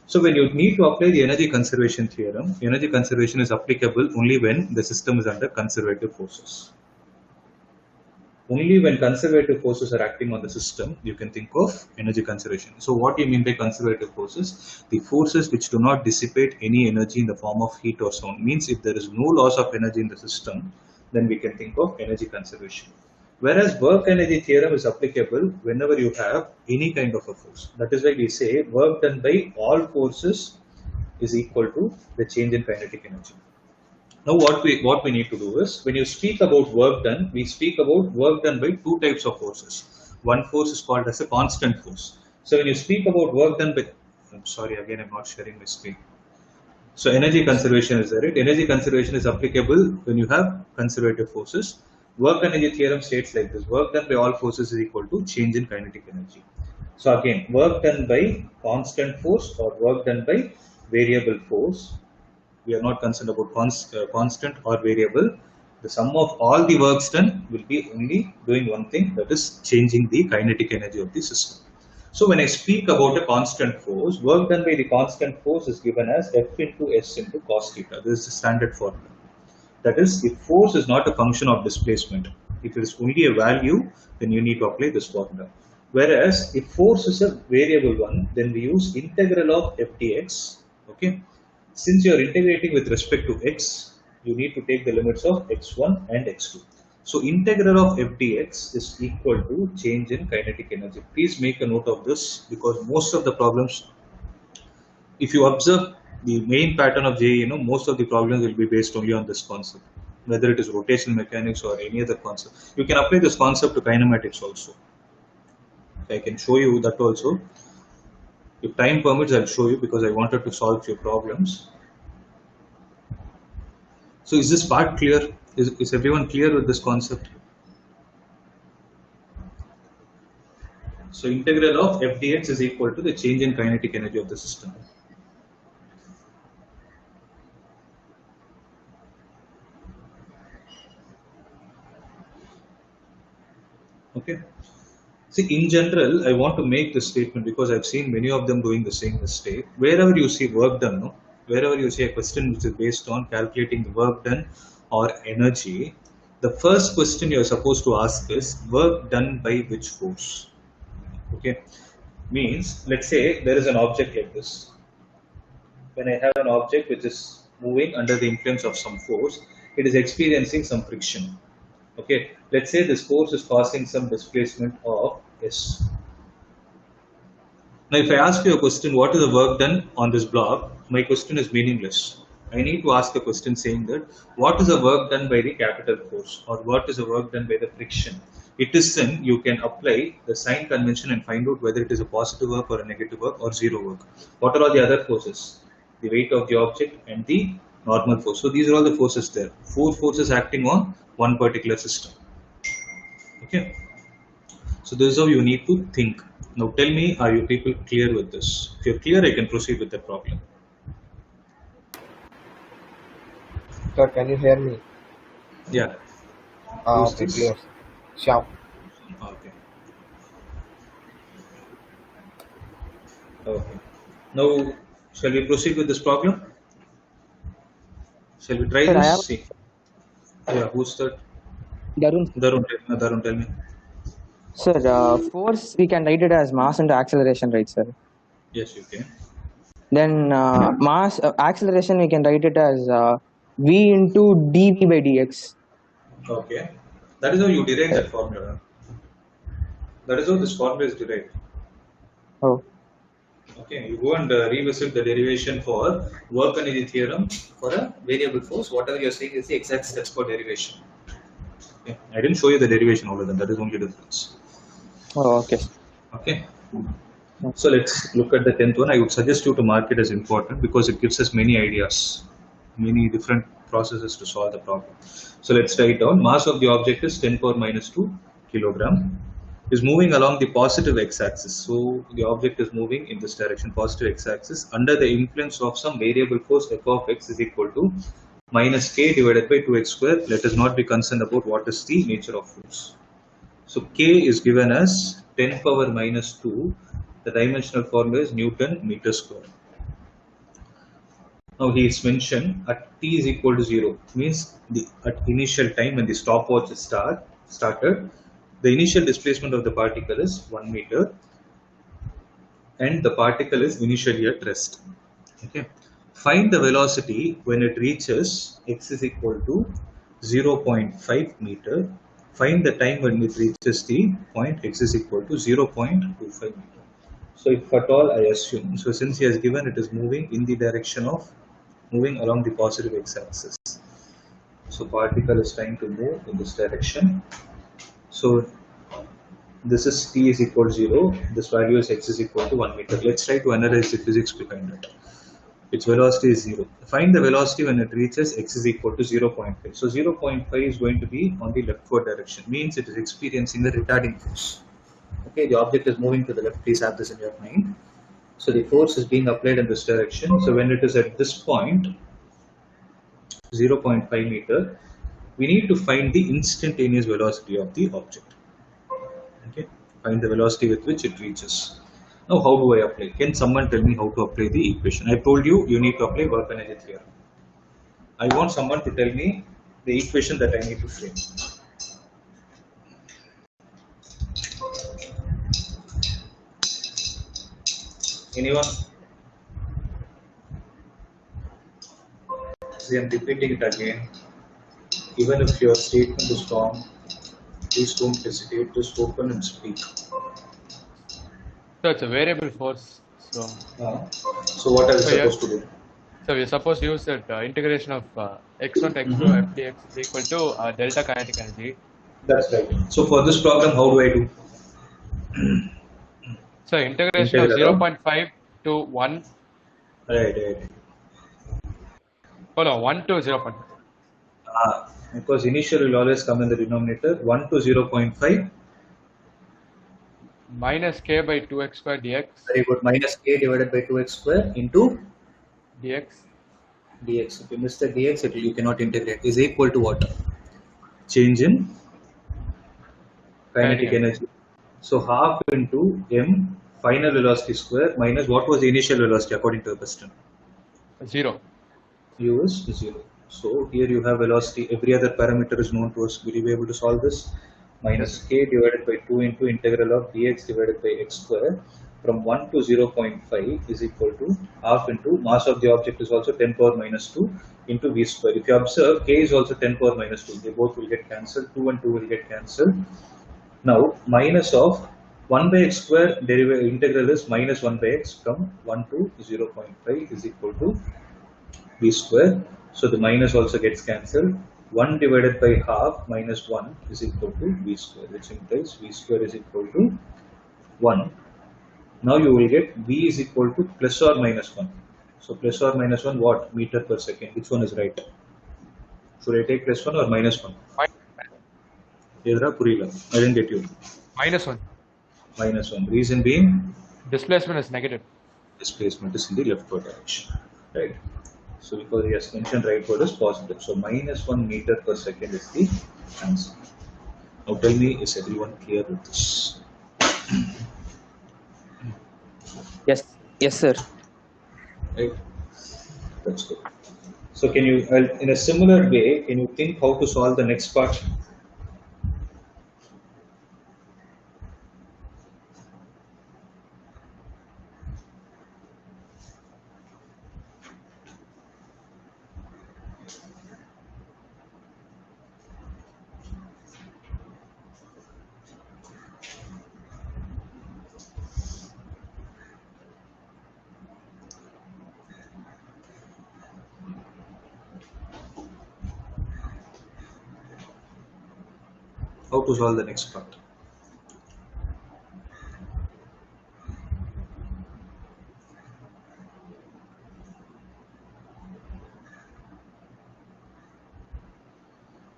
So when you need to apply the energy conservation theorem, energy conservation is applicable only when the system is under conservative forces. Only when conservative forces are acting on the system, you can think of energy conservation. So what do you mean by conservative forces? The forces which do not dissipate any energy in the form of heat or sound. Means if there is no loss of energy in the system, then we can think of energy conservation. Whereas work energy theorem is applicable whenever you have any kind of a force. That is why we say work done by all forces is equal to the change in kinetic energy. Now what we need to do is, when you speak about work done, we speak about work done by two types of forces. One force is called as a constant force. So when you speak about work done by, I'm sorry, again I'm not sharing my screen. So energy conservation is there, right? Energy conservation is applicable when you have conservative forces. Work energy theorem states like this: work done by all forces is equal to change in kinetic energy. So again, work done by constant force or work done by variable force. We are not concerned about constant or variable. The sum of all the works done will be only doing one thing, that is changing the kinetic energy of the system. So when I speak about a constant force, work done by the constant force is given as F into S into cos theta. This is the standard formula. That is, if force is not a function of displacement, if it is only a value, then you need to apply this formula. Whereas if force is a variable one, then we use integral of f dx. Okay. Since you are integrating with respect to x, you need to take the limits of x1 and x2. So integral of f dx is equal to change in kinetic energy. Please make a note of this, because most of the problems, if you observe the main pattern of JEE, most of the problems will be based only on this concept, whether it is rotational mechanics or any other concept. You can apply this concept to kinematics also. I can show you that also. If time permits, I'll show you, because I wanted to solve few problems. So is this part clear? Is everyone clear with this concept? So integral of f dx is equal to the change in kinetic energy of the system. Okay. See, in general, I want to make this statement because I've seen many of them doing the same mistake. Wherever you see work done, wherever you see a question which is based on calculating the work done or energy, the first question you're supposed to ask is work done by which force? Okay. Means, let's say there is an object like this. When I have an object which is moving under the influence of some force, it is experiencing some friction. Okay, let's say this force is causing some displacement of S. Now, if I ask you a question, what is the work done on this block? My question is meaningless. I need to ask a question saying that, what is the work done by the capital force, or what is the work done by the friction? It is then you can apply the sign convention and find out whether it is a positive work or a negative work or zero work. What are all the other forces? The weight of the object and the normal force. So these are all the forces there. 4 forces acting on one particular system. Okay. So this is how you need to think. Now tell me, are you people clear with this? If you're clear, I can proceed with the problem. Sir, can you hear me? Yeah. Who's Okay, this? clear. Shyam. Okay. Okay. Now, shall we proceed with this problem? Shall we try Sir, I have this? See. Yeah, who's that? Darun. Darun, tell me. Sir, force we can write it as mass into acceleration, right, sir? Yes, you can. Then mass acceleration we can write it as v into dv by dx. Okay. That is how you derive that formula. That is how this formula is derived. Oh, Okay, you go and revisit the derivation for work energy theorem for a variable force. Whatever you are saying is the exact steps for derivation. Okay. I didn't show you the derivation over there. That is only difference. oh, okay. Okay. So let's look at the 10th one. I would suggest you to mark it as important because it gives us many ideas, many different processes to solve the problem. So let's write down. Mass of the object is 10 power minus 2 kilogram. Is moving along the positive x-axis. So the object is moving in this direction, positive x-axis, under the influence of some variable force f of x is equal to minus k divided by 2x square. Let us not be concerned about what is the nature of force. So k is given as 10 power minus 2. The dimensional formula is Newton meter square. Now he is mentioned at t is equal to 0, means at initial time when the stopwatch is started, the initial displacement of the particle is 1 meter and the particle is initially at rest. Okay. Find the velocity when it reaches x is equal to 0.5 meter. Find the time when it reaches the point x is equal to 0.25 meter. So if at all I assume, so since he has given it is moving in the direction of moving along the positive x-axis. So particle is trying to move in this direction. So this is t is equal to 0. This value is x is equal to 1 meter. Let's try to analyze the physics behind it. Its velocity is 0. Find the velocity when it reaches x is equal to 0.5. So 0.5 is going to be on the leftward direction. Means it is experiencing the retarding force. Okay, the object is moving to the left. Please have this in your mind. So the force is being applied in this direction. So when it is at this point, 0.5 meter, we need to find the instantaneous velocity of the object. Okay, find the velocity with which it reaches. Now, how do I apply? Can someone tell me how to apply the equation? I told you you need to apply work energy theorem. I want someone to tell me the equation that I need to frame. Anyone? See, I'm repeating it again. Even if your statement is wrong, please don't hesitate. Just open and speak. So it's a variable force. So So what are we supposed to do? so we're supposed to use that integration of x1 to x2 f dx is equal to delta kinetic energy. That's right. So for this problem, how do I do? So integration of Integral of? 0.5 to 1. Right. Oh no, 1 to 0.5. Because initial will always come in the denominator. 1 to 0.5. Minus k by 2x square dx. Very good. Minus k divided by 2x square into dx. dx. If you miss the dx, you cannot integrate. Is equal to what? Change in kinetic energy. So half into m final velocity square minus what was the initial velocity according to the question? 0. U is 0. So here you have velocity. Every other parameter is known to us. Will you be able to solve this? Minus k divided by 2 into integral of dx divided by x square from 1 to 0.5 is equal to half into mass of the object is also 10 power minus 2 into v square. If you observe, k is also 10 power minus 2. They both will get cancelled. 2 and 2 will get cancelled. Now minus of 1 by x square derivative integral is minus 1 by x from 1 to 0.5 is equal to v square. So the minus also gets cancelled. 1 divided by half minus 1 is equal to v square, which implies v square is equal to 1. Now you will get v is equal to plus or minus 1. So plus or minus 1 what? Meter per second. Which one is right? Should I take plus 1 or minus 1? Edra Purila. I didn't get you. Minus 1. Minus 1. Reason being? Displacement is negative. Displacement is in the leftward direction. Right. So because he has mentioned right word is positive. So minus 1 meter per second is the answer. Now tell me, is everyone clear with this? Yes, sir. Right? That's good. So can you, in a similar way, can you think how to solve the next part? How to solve the next part?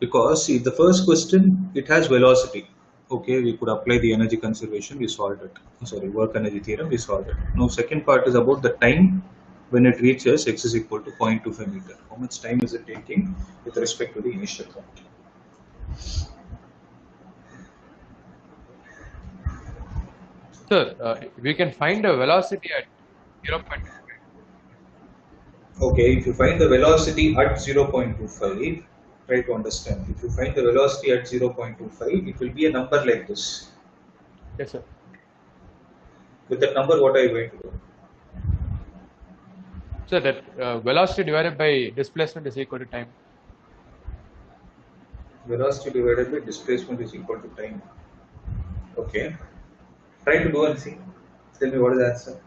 Because see, the first question, it has velocity. Okay, we could apply the energy conservation, we solved it. Sorry, work energy theorem, we solved it. Now second part is about the time when it reaches x is equal to 0.25 meter. How much time is it taking with respect to the initial point? Sir, we can find the velocity at 0.5. Okay, if you find the velocity at 0.25, try to understand. If you find the velocity at 0.25, it will be a number like this. Yes, sir. With that number, what are you going to do? So that velocity divided by displacement is equal to time. Velocity divided by displacement is equal to time. Okay. Try to do and see. Tell me what is the answer.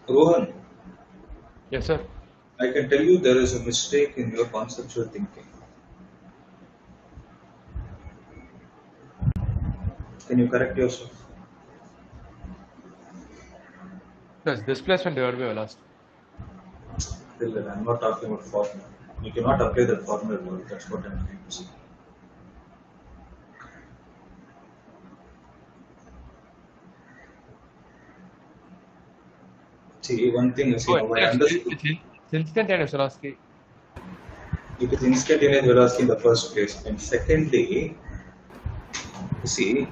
Rohan, Yes, sir. I can tell you there is a mistake in your conceptual thinking. Can you correct yourself? Plus displacement divided by velocity. Well, I'm not talking about formula. You cannot apply that formula rule. That's what I'm trying to say. See, one thing is, Oh, I understood it's instantaneous velocity. it is instantaneous velocity in the first place. And secondly, see,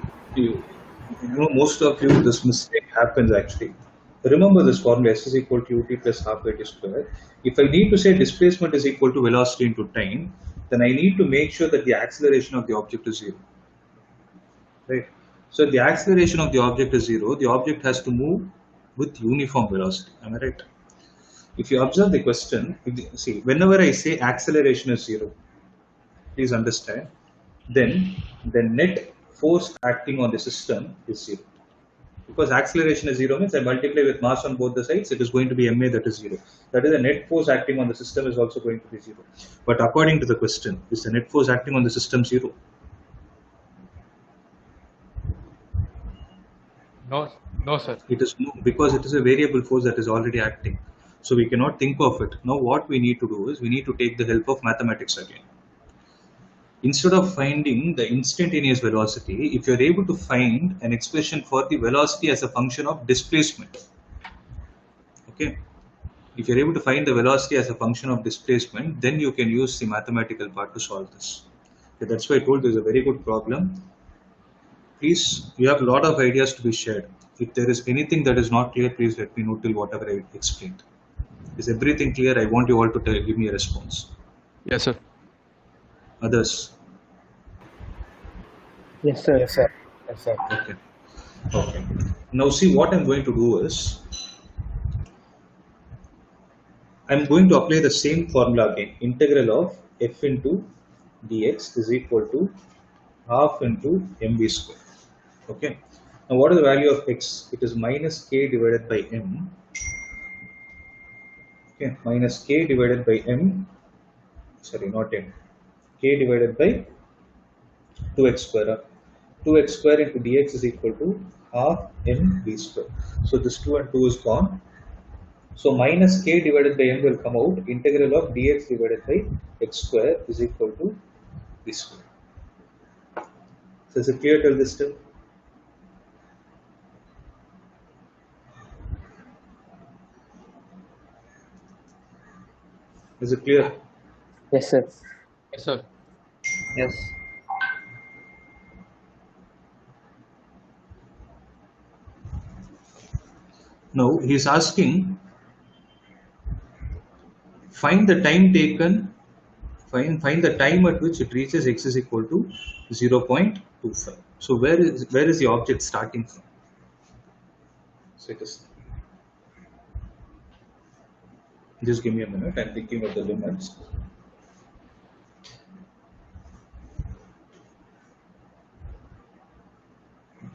most of you, this mistake happens actually. Remember this formula, S is equal to ut plus half at square. If I need to say displacement is equal to velocity into time, then I need to make sure that the acceleration of the object is zero. Right? So if the acceleration of the object is zero, the object has to move with uniform velocity. Am I right? If you observe the question, see, whenever I say acceleration is zero, please understand, then the net force acting on the system is zero. Because acceleration is zero means I multiply with mass on both the sides, it is going to be ma, that is zero. That is, the net force acting on the system is also going to be zero. But according to the question, is the net force acting on the system zero? No, sir. It is no, because it is a variable force that is already acting. So we cannot think of it. Now what we need to do is we need to take the help of mathematics again. Instead of finding the instantaneous velocity, if you're able to find an expression for the velocity as a function of displacement, okay, if you're able to find the velocity as a function of displacement, then you can use the mathematical part to solve this. Okay, that's why I told you it's a very good problem. Please, you have a lot of ideas to be shared. If there is anything that is not clear, please let me know till whatever I explained. Is everything clear? I want you all to give me a response. Yes, sir. Others? Yes, sir. Yes, sir. Yes, sir. Okay. Okay. Now see, what I'm going to do is, I'm going to apply the same formula again. Integral of f into dx is equal to half into mv square. Okay. Now what is the value of x? It is minus k divided by m. Okay. Minus k divided by m. Sorry, not m. K divided by 2x square. 2x square into dx is equal to half mv square. So this 2 and 2 is gone. So minus k divided by m will come out. Integral of dx divided by x square is equal to v square. So is it clear till this step? Is it clear? Yes, sir. Yes, sir. Yes. Now he is asking, find the time taken, find the time at which it reaches x is equal to 0.25. So where is the object starting from? So it is, just give me a minute, I'm thinking of the limits.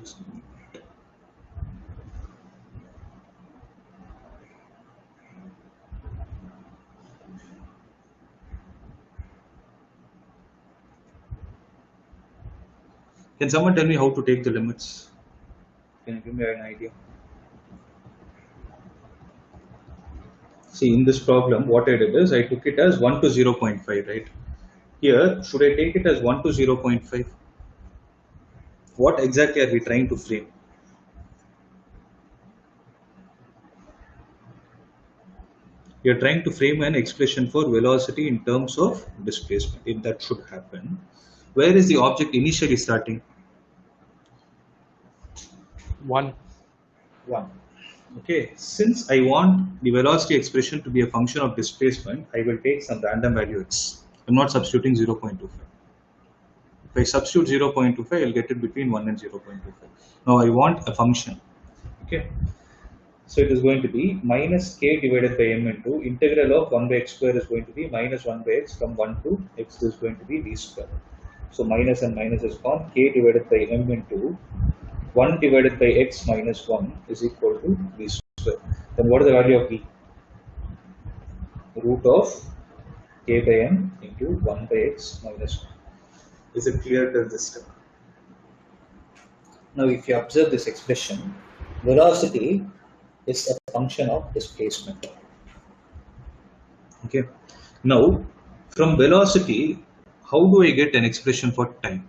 Just give me a minute. Can someone tell me how to take the limits? Can you give me an idea? See, in this problem, what I did is I took it as 1 to 0.5, right? Here, should I take it as 1 to 0.5? What exactly are we trying to frame? We are trying to frame an expression for velocity in terms of displacement, if that should happen. Where is the object initially starting? 1. 1. Okay, since I want the velocity expression to be a function of displacement, I will take some random value x. I'm not substituting 0.25. If I substitute 0.25, I'll get it between 1 and 0.25. Now I want a function. Okay, so it is going to be minus k divided by m into integral of 1 by x square is going to be minus 1 by x from 1 to x is going to be v square. So minus and minus is gone. K divided by m into 1 divided by x minus 1 is equal to v square. Then what is the value of v? Root of k by m into 1 by x minus 1. Is it clear till this step? Now if you observe this expression, velocity is a function of displacement. Okay. Now from velocity, how do I get an expression for time?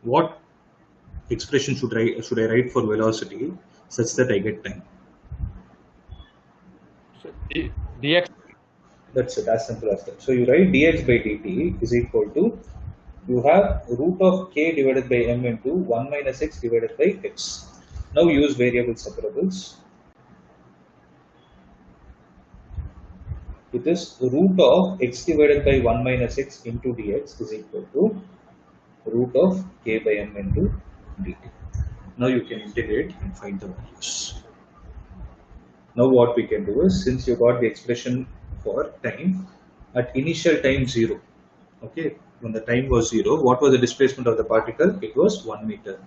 What expression should I write for velocity such that I get time? So dx. That's it, as simple as that. So you write dx by dt is equal to, you have root of k divided by m into 1 minus x divided by x. Now use variable separables. It is root of x divided by 1 minus x into dx is equal to root of k by m into dt. Now you can integrate and find the values. Now what we can do is, since you got the expression for time at initial time 0, okay, when the time was 0, what was the displacement of the particle? It was 1 meter.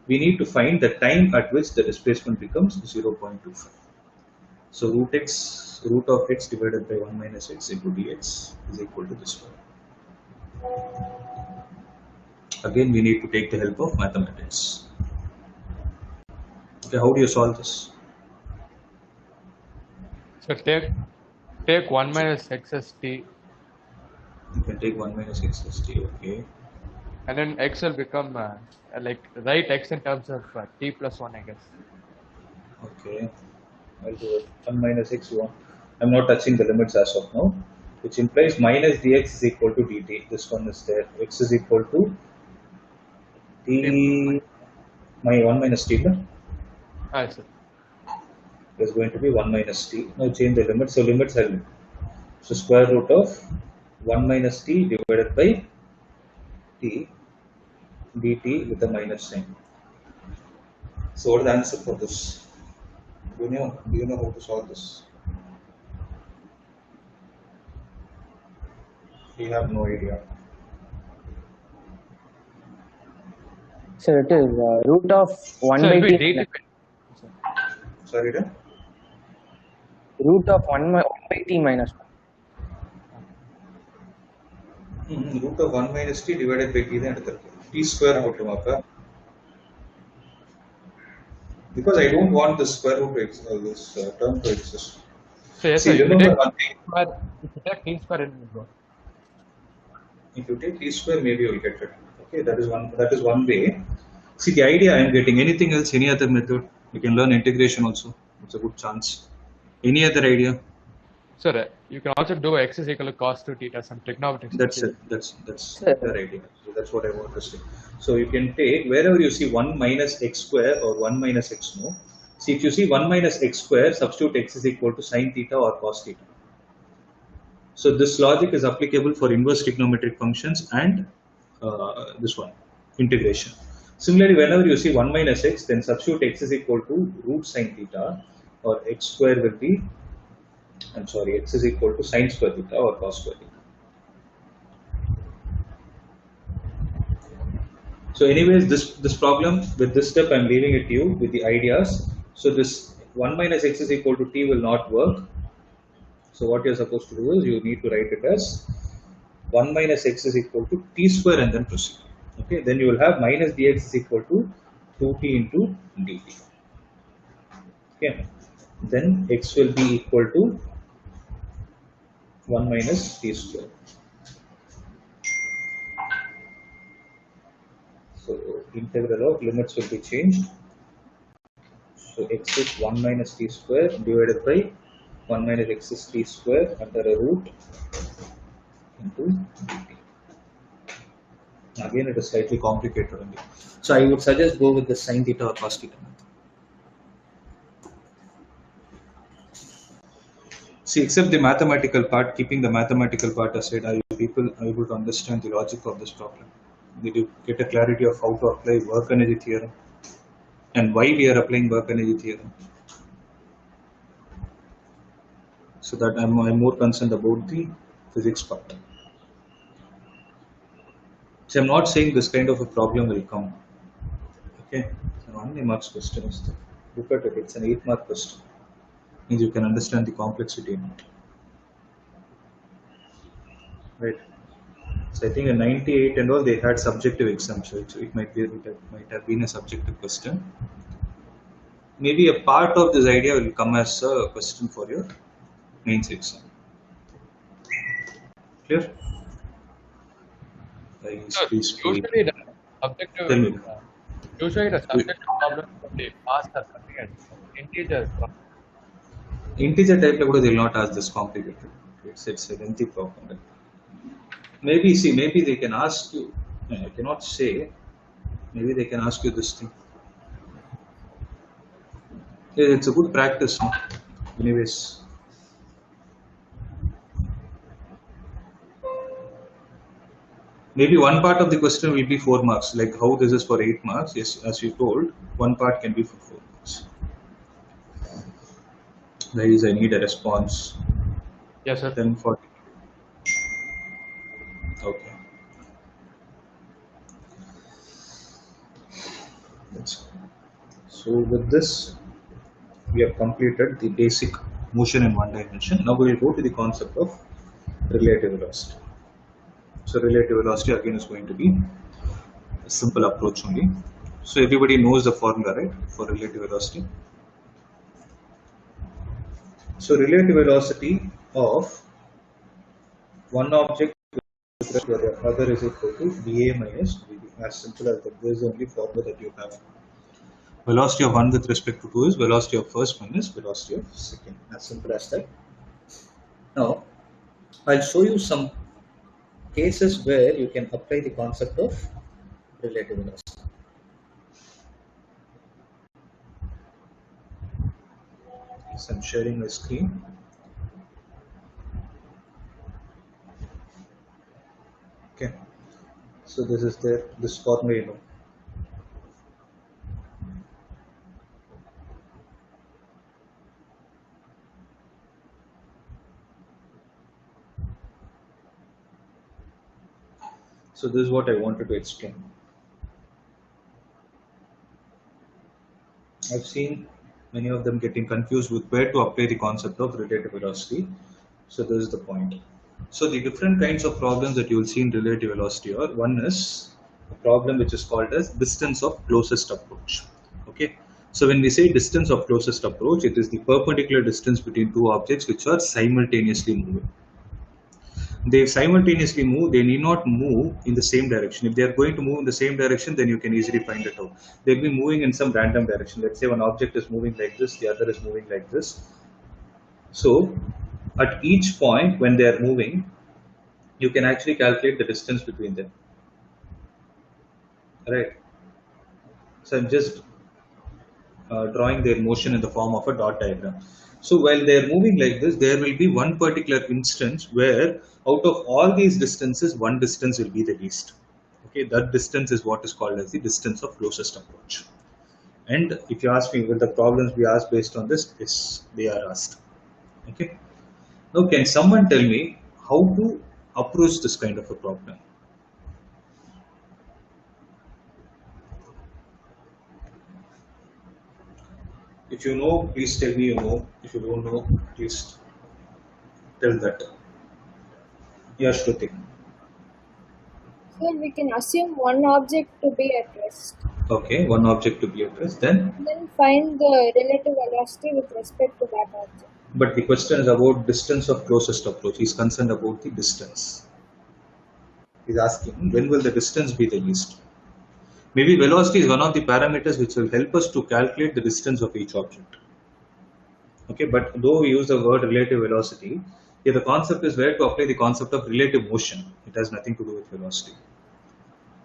We need to find the time at which the displacement becomes 0.25. So root of x divided by 1 minus x into dx is equal to this one. Again, we need to take the help of mathematics. Okay, how do you solve this? So take 1 minus x as t, You can take 1 minus x as t, okay. and then x will become like write x in terms of t plus 1, I guess. Okay, I'll do it. 1 minus x 1. I'm not touching the limits as of now, which implies minus dx is equal to dt. This one is there. X is equal to t, my 1 minus t, no? Yes, sir. There's going to be 1 minus t. Now change the limit. So limits have been. So square root of 1 minus t divided by t dt with a minus sign. So what is the answer for this? Do you know how to solve this? We have no idea. So it is root of 1 So by it will be t. dt. Sorry, Dan? Root of 1 by t minus 1. Root of 1 minus t divided by t தான் எடுத்திருக்கேன். T square போட்டுமாப்பா? Because I don't want the square root this term to exist. So yes, See, sir, remember one thing. if you take T square, it will go. If you take T square, maybe you will get it. Okay, that is one way. See, the idea I am getting. Anything else? Any other method? You can learn integration also. It's a good chance. Any other idea? Sir, you can also do x is equal to cos 2 theta, some trigonometric. That's it. That's the idea. So that's what I want to say. So you can take wherever you see 1 minus x square or 1 minus x no. See, if you see 1 minus x square, substitute x is equal to sin theta or cos theta. So this logic is applicable for inverse trigonometric functions and this one, integration. Similarly, whenever you see 1 minus x, then substitute x is equal to root sin theta, or x square will be, x is equal to sin square theta or cos square theta. So anyways, this problem, with this step I'm leaving it to you with the ideas. So this 1 minus x is equal to t will not work. So what you're supposed to do is you need to write it as 1 minus x is equal to t square and then proceed. Okay, then you will have minus dx is equal to 2t into dt. Okay, then x will be equal to 1 minus t square. So integral of limits will be changed. So x is 1 minus t square divided by 1 minus x is t square under a root into dt. Again, it is slightly complicated only. So I would suggest go with the sin theta or cos theta method. See, except the mathematical part, keeping the mathematical part aside, are you people able to understand the logic of this problem? Did you get a clarity of how to apply work energy theorem and why we are applying work energy theorem? So that I'm more concerned about the physics part. So I'm not saying this kind of a problem will come. Okay, so only marks question is there. Look at it, it's an 8-mark question. Means you can understand the complexity in it. Right. So I think in 98 and all they had subjective exams, right? So it might have been a subjective question. Maybe a part of this idea will come as a question for your mains exam. Clear? Usually the subjective problem they ask us something else. Integer. Integer type they will not ask this complicated. It's a lengthy problem. Right? Maybe they can ask you. I cannot say. Maybe they can ask you this thing. Yeah, it's a good practice. No? Anyways. Maybe one part of the question will be 4 marks, like how this is for 8 marks. Yes, as you told, one part can be for 4 marks. Ladies, I need a response. Yes, sir. 10:40. Okay. So with this, we have completed the basic motion in one dimension. Now we will go to the concept of relative velocity. So relative velocity again is going to be a simple approach only. So everybody knows the formula, right, for relative velocity. So relative velocity of one object with respect to the other is equal to dA minus dV. As simple as that. This is the only formula that you have. Velocity of one with respect to two is velocity of first minus velocity of second. As simple as that. Now, I'll show you some cases where you can apply the concept of relative velocity. So I'm sharing my screen. Okay. So this is this formula, you know. So this is what I wanted to explain. I've seen many of them getting confused with where to apply the concept of relative velocity. So this is the point. So the different kinds of problems that you will see in relative velocity are, one is a problem which is called as distance of closest approach. Okay, so when we say distance of closest approach, it is the perpendicular distance between two objects which are simultaneously moving. They simultaneously move, they need not move in the same direction. If they are going to move in the same direction, then you can easily find it out. They'll be moving in some random direction. Let's say one object is moving like this, the other is moving like this. So at each point when they are moving, you can actually calculate the distance between them. Right. So I'm just drawing their motion in the form of a dot diagram. So while they are moving like this, there will be one particular instance where out of all these distances, one distance will be the least. Okay, that distance is what is called as the distance of closest approach. And if you ask me, will the problems be asked based on this? Yes, they are asked. Okay. Now, can someone tell me how to approach this kind of a problem? If you know, please tell me you know. If you don't know, please tell that. Yeah, Shruti. So we can assume one object to be at rest. Okay, one object to be at rest. Then Find the relative velocity with respect to that object. But the question is about distance of closest approach. He's concerned about the distance. He's asking when will the distance be the least? Maybe velocity is one of the parameters which will help us to calculate the distance of each object. Okay, but though we use the word relative velocity, here the concept is where to apply the concept of relative motion. It has nothing to do with velocity.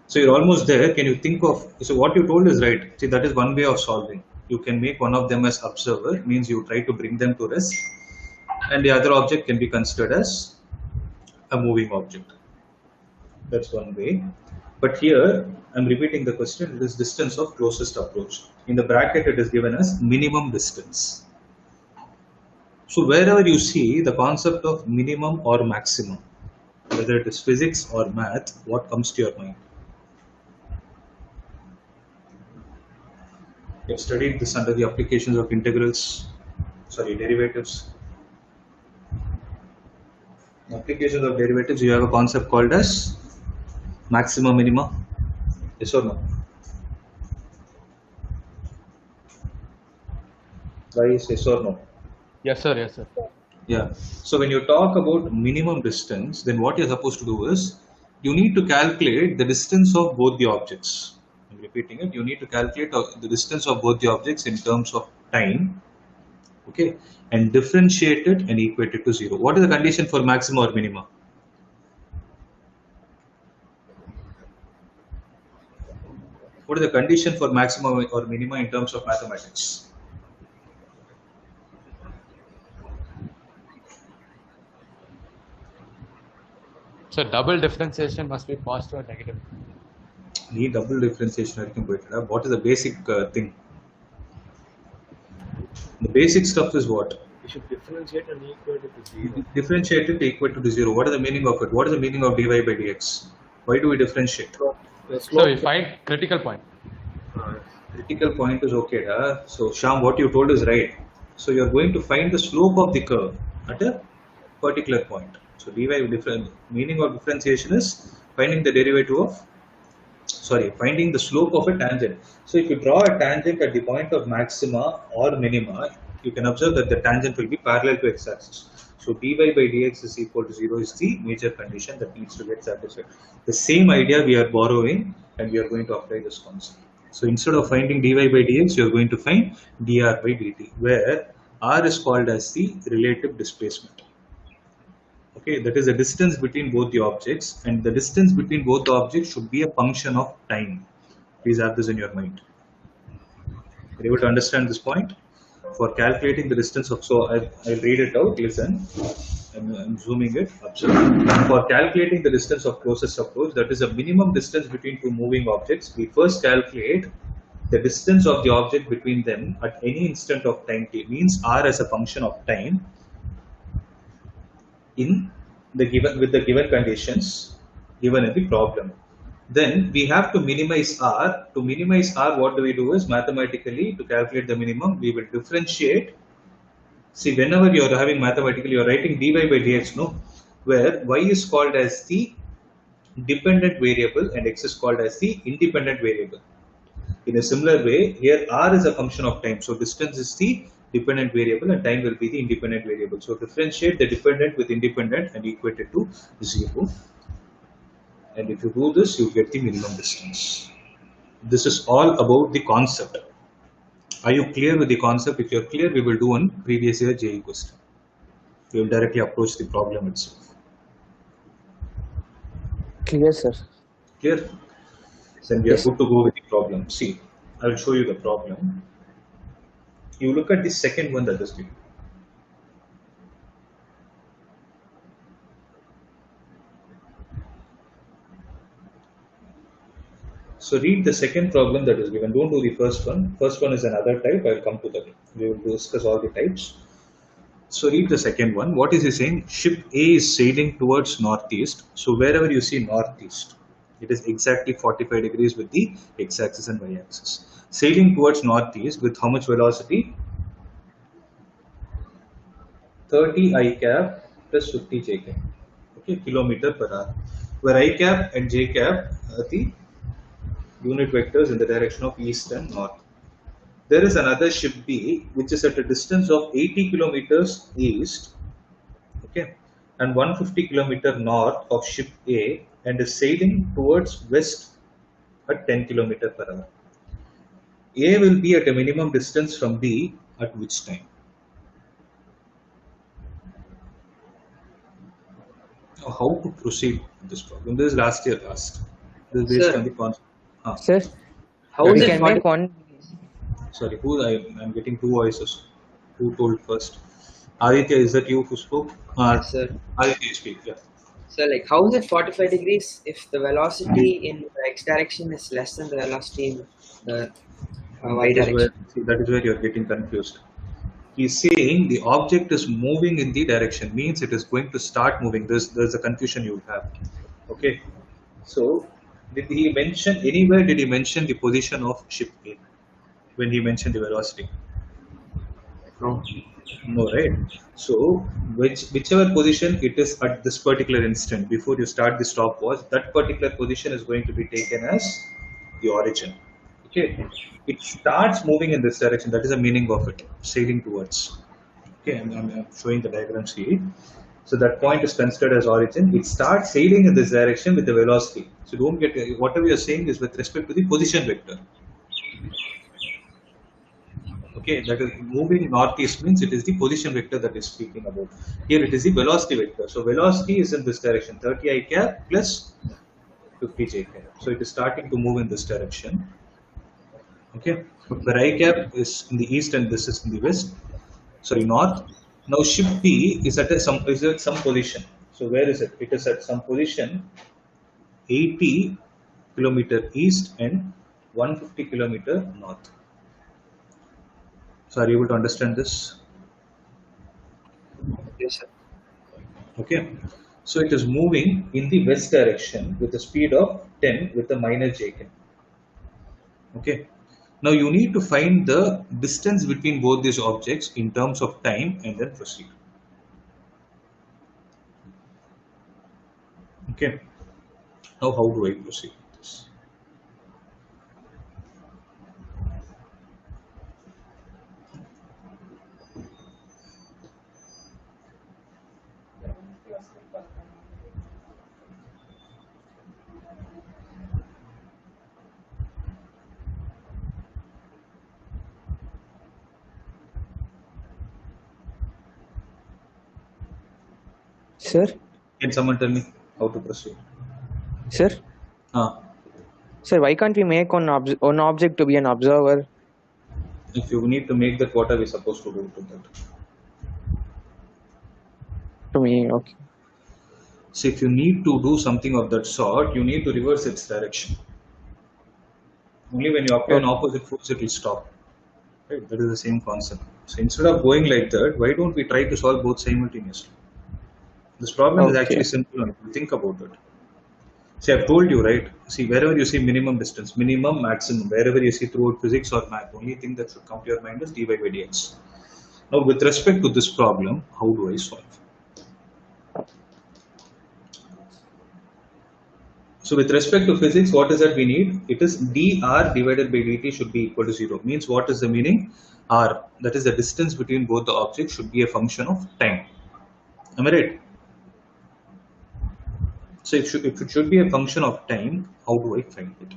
So you're almost there. Can you think of, so what you told is right. See, that is one way of solving. You can make one of them as observer, means you try to bring them to rest, and the other object can be considered as a moving object. That's one way. But here, I'm repeating the question, it is distance of closest approach. In the bracket, it is given as minimum distance. So wherever you see the concept of minimum or maximum, whether it is physics or math, what comes to your mind? You have studied this under the applications of derivatives. In applications of derivatives, you have a concept called as maxima, minima. Yes or no? Why is yes or no? Yes, sir. Yes, sir. Yeah. So when you talk about minimum distance, then what you're supposed to do is you need to calculate the distance of both the objects. I'm repeating it. You need to calculate the distance of both the objects in terms of time. Okay. And differentiate it and equate it to 0. What is the condition for maxima or minima? What is the condition for maximum or minima in terms of mathematics? So double differentiation must be positive or negative. Double differentiation. What is the basic thing? The basic stuff is what? We should differentiate and equate it to 0. Differentiate it equal to 0. What is the meaning of it? What is the meaning of dy by dx? Why do we differentiate? So we find critical point. Critical point is okay. So Shyam, what you told is right. So you are going to find the slope of the curve at a particular point. So dy meaning of differentiation is finding the derivative of, finding the slope of a tangent. So if you draw a tangent at the point of maxima or minima, you can observe that the tangent will be parallel to x-axis. So dy by dx is equal to 0 is the major condition that needs to get satisfied. The same idea we are borrowing and we are going to apply this concept. So instead of finding dy by dx, you are going to find dr by dt, where r is called as the relative displacement. Okay, that is the distance between both the objects, and the distance between both the objects should be a function of time. Please have this in your mind. Are you able to understand this point? For calculating the distance of, so I'll read it out, listen. I'm zooming it, observe. For calculating the distance of closest approach, that is a minimum distance between two moving objects, we first calculate the distance of the object between them at any instant of time t, means r as a function of time, in the given, with the given conditions given in the problem. Then we have to minimize r. To minimize r, what do we do is mathematically, to calculate the minimum, we will differentiate. See, whenever you are having mathematically, you are writing dy by dx, no, where y is called as the dependent variable and x is called as the independent variable. In a similar way, here r is a function of time. So distance is the dependent variable and time will be the independent variable. So differentiate the dependent with independent and equate it to 0. And if you do this, you get the minimum distance. This is all about the concept. Are you clear with the concept? If you are clear, we will do one previous year JEE question. We will directly approach the problem itself. Clear, sir. Clear? Then we are Yes. good to go with the problem. See, I will show you the problem. You look at the second one that is given. So read the second problem that is given. Don't do the first one. First one is another type. I will come to that. We will discuss all the types. So read the second one. What is he saying? Ship A is sailing towards northeast. So wherever you see northeast, it is exactly 45 degrees with the x-axis and y-axis. Sailing towards northeast with how much velocity? 30 I cap plus 50 j cap. Okay, kilometer per hour. Where I cap and j cap are the unit vectors in the direction of east and north. There is another ship B which is at a distance of 80 kilometers east, okay, and 150 kilometer north of ship A and is sailing towards west at 10 kilometer per hour. A will be at a minimum distance from B at which time? Now, how to proceed with this problem? This is last year last. This is based Sir. on the concept. Sir, How Yeah, is we it can 40? make one. Sorry, I'm getting two voices. Who told first? Aditya, is that you who spoke? Yes, sir. Aditya, you speak. Yeah. So, like, how is it 45 degrees if the velocity in the x direction is less than the velocity in the y direction? That is where you are getting confused. He's saying the object is moving in the direction, means it is going to start moving. There's a confusion you have. Okay. So, did he mention anywhere? Did he mention the position of ship A when he mentioned the velocity? No. No, right? So, whichever position it is at this particular instant, before you start the stopwatch, that particular position is going to be taken as the origin. Okay, it starts moving in this direction. That is the meaning of it, sailing towards. Okay, I'm showing the diagrams here. So that point is considered as origin. It starts sailing in this direction with the velocity. So don't get whatever you're saying is with respect to the position vector. Okay, that is moving northeast means it is the position vector that is speaking about. Here it is the velocity vector. So velocity is in this direction, 30 I cap plus 50 j cap. So it is starting to move in this direction. Okay, where I cap is in the east and this is in the west. Sorry, north. Now ship B is at some position. So where is it? It is at some position 80 kilometer east and 150 kilometer north. So are you able to understand this? Yes, sir. Okay. So it is moving in the west direction with a speed of 10 with a minor j cap. Okay. Now you need to find the distance between both these objects in terms of time and then proceed. Okay. Now how do I proceed with this? Sir, Can someone tell me how to proceed? sir, sir. Why can't we make one object to be an observer? If you need to make that, what are we supposed to do to that? To me, okay. So if you need to do something of that sort, you need to reverse its direction. Only when you apply an opposite force, it will stop. Right? That is the same concept. So instead of going like that, why don't we try to solve both simultaneously? This problem is actually simple. If you think about it. See, I've told you, right? See, wherever you see minimum distance, minimum, maximum, wherever you see throughout physics or math, only thing that should come to your mind is dy by dx. Now, with respect to this problem, how do I solve? So with respect to physics, what is that we need? It is dr divided by dt should be equal to 0. Means what is the meaning? R, that is the distance between both the objects, should be a function of time. Am I right? So if it should be a function of time, how do I find it?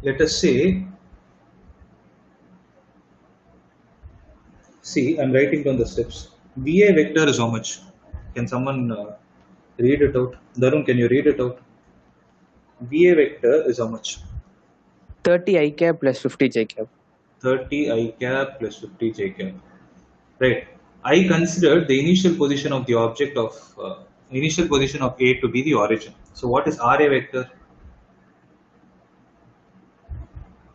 Let us say, see, I'm writing down the steps. VA vector is how much? Can someone read it out? Darun, can you read it out? VA vector is how much? 30 I cap plus 50 J cap. 30 I cap plus 50 J cap. Right. I considered the initial position of the object of initial position of A to be the origin. So what is RA vector?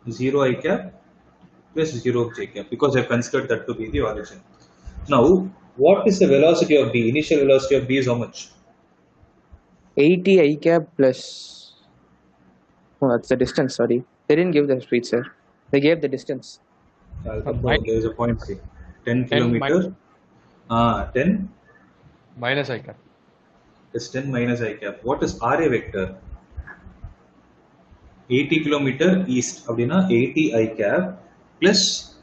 0 I cap plus 0 J cap, because I have considered that to be the origin. Now, what is the velocity of B? Initial velocity of B is how much? 80 I cap plus. Oh, that's the distance. Sorry, they didn't give the speed, sir. They gave the distance. There is a point. 10 10 kilometer. 10 minus I cap. is 10 minus I cap. What is RA vector? 80 kilometer east. Abdina 80 I cap plus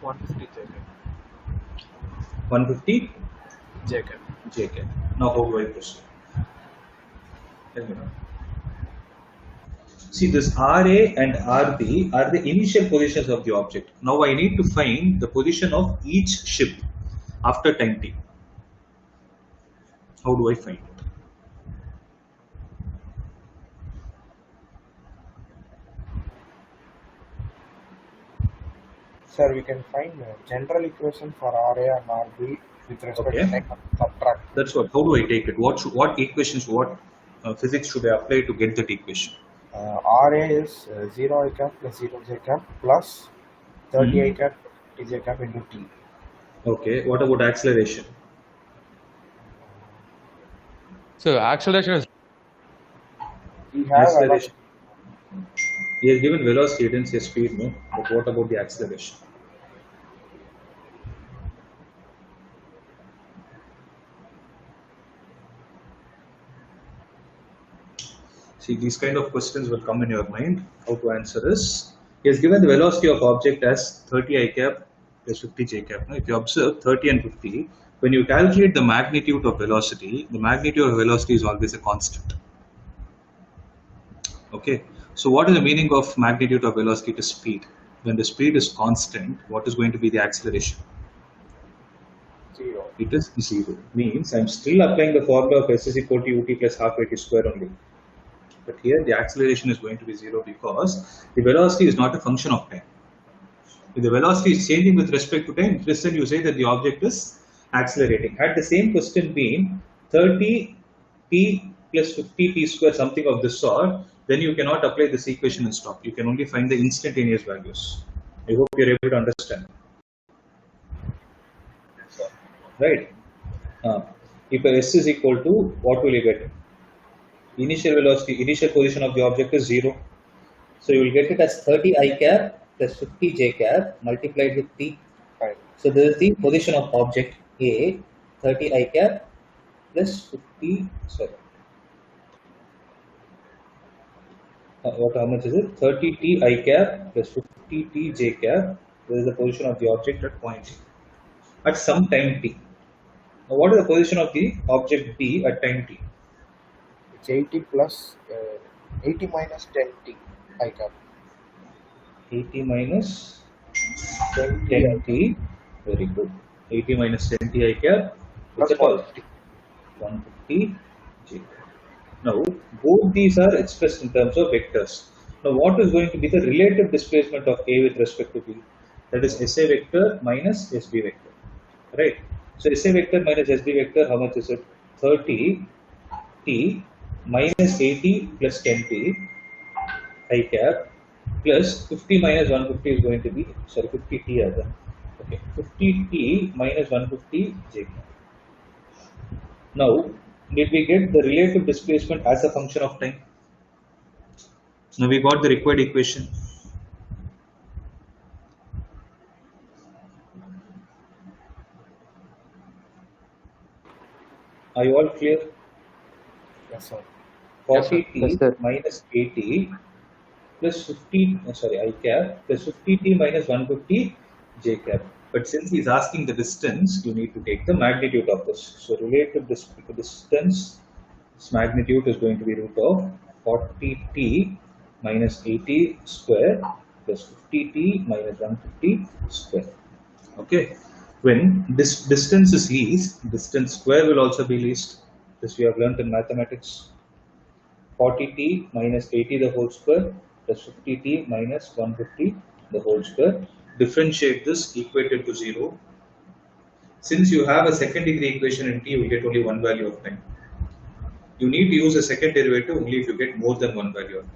150 J cap. 150 J cap. J cap. Now how do I proceed? Tell me now. See, this RA and RB are the initial positions of the object. Now I need to find the position of each ship after time t. How do I find it? Sir, we can find a general equation for RA and RB with respect to time. Subtract. That's what. How do I take it? What equations? What physics should I apply to get that equation? RA is 0 I cap plus 0 J cap plus 30 I cap T J cap into T. Okay. What about acceleration? So acceleration is We have Acceleration. He has given velocity, he didn't say speed, no. But what about the acceleration? See, these kind of questions will come in your mind. How to answer is, he has given the velocity of object as 30 I cap plus 50 J cap. Now, if you observe 30 and 50, when you calculate the magnitude of velocity, the magnitude of velocity is always a constant. Okay. So what is the meaning of magnitude of velocity to speed? When the speed is constant, what is going to be the acceleration? 0. It is 0. Means I'm still applying the formula of S is equal to ut plus half at square only. But here the acceleration is going to be 0 because the velocity is not a function of time. If the velocity is changing with respect to time, then you say that the object is accelerating. Had the same question been 30 t plus 50 t square, something of this sort, then you cannot apply this equation and stop. You can only find the instantaneous values. I hope you're able to understand. Right? If S is equal to, what will you get? Initial velocity, initial position of the object is 0. So you will get it as 30 I cap plus 50 J cap multiplied with T. Right. So this is the position of object A, 30 I cap plus 50, sorry. How much is it? 30 T I cap plus 50 T J cap. This is the position of the object at point at some time T. Now what is the position of the object B at time T? It's 80 plus 80 minus 10 T I cap. 80 minus 10 10 T. Very good. 80 minus 10 T I cap. What's it called? 150 J. Now, both these are expressed in terms of vectors. Now, what is going to be the relative displacement of A with respect to B? That is SA vector minus SB vector. Right? So, SA vector minus SB vector, how much is it? 30 T minus 80 plus 10 T I cap plus 50 minus 150 is going to be, sorry, 50 T as well. Okay, 50 T minus 150 J cap. Now, did we get the relative displacement as a function of time? Now we got the required equation. Are you all clear? Yes, sir. Yes, sir. 40t Yes, sir. minus 80 plus 50, I cap plus 50t minus 150 j cap. But since he's asking the distance, you need to take the magnitude of this. So related to distance, this magnitude is going to be root of 40t minus 80 square plus 50t minus 150 square. Okay. When this distance is least, distance square will also be least. This we have learnt in mathematics. 40t minus 80 the whole square plus 50t minus 150 the whole square. Differentiate this, equate it to 0. Since you have a second degree equation in t, you will get only one value of time. You need to use a second derivative only if you get more than one value of time.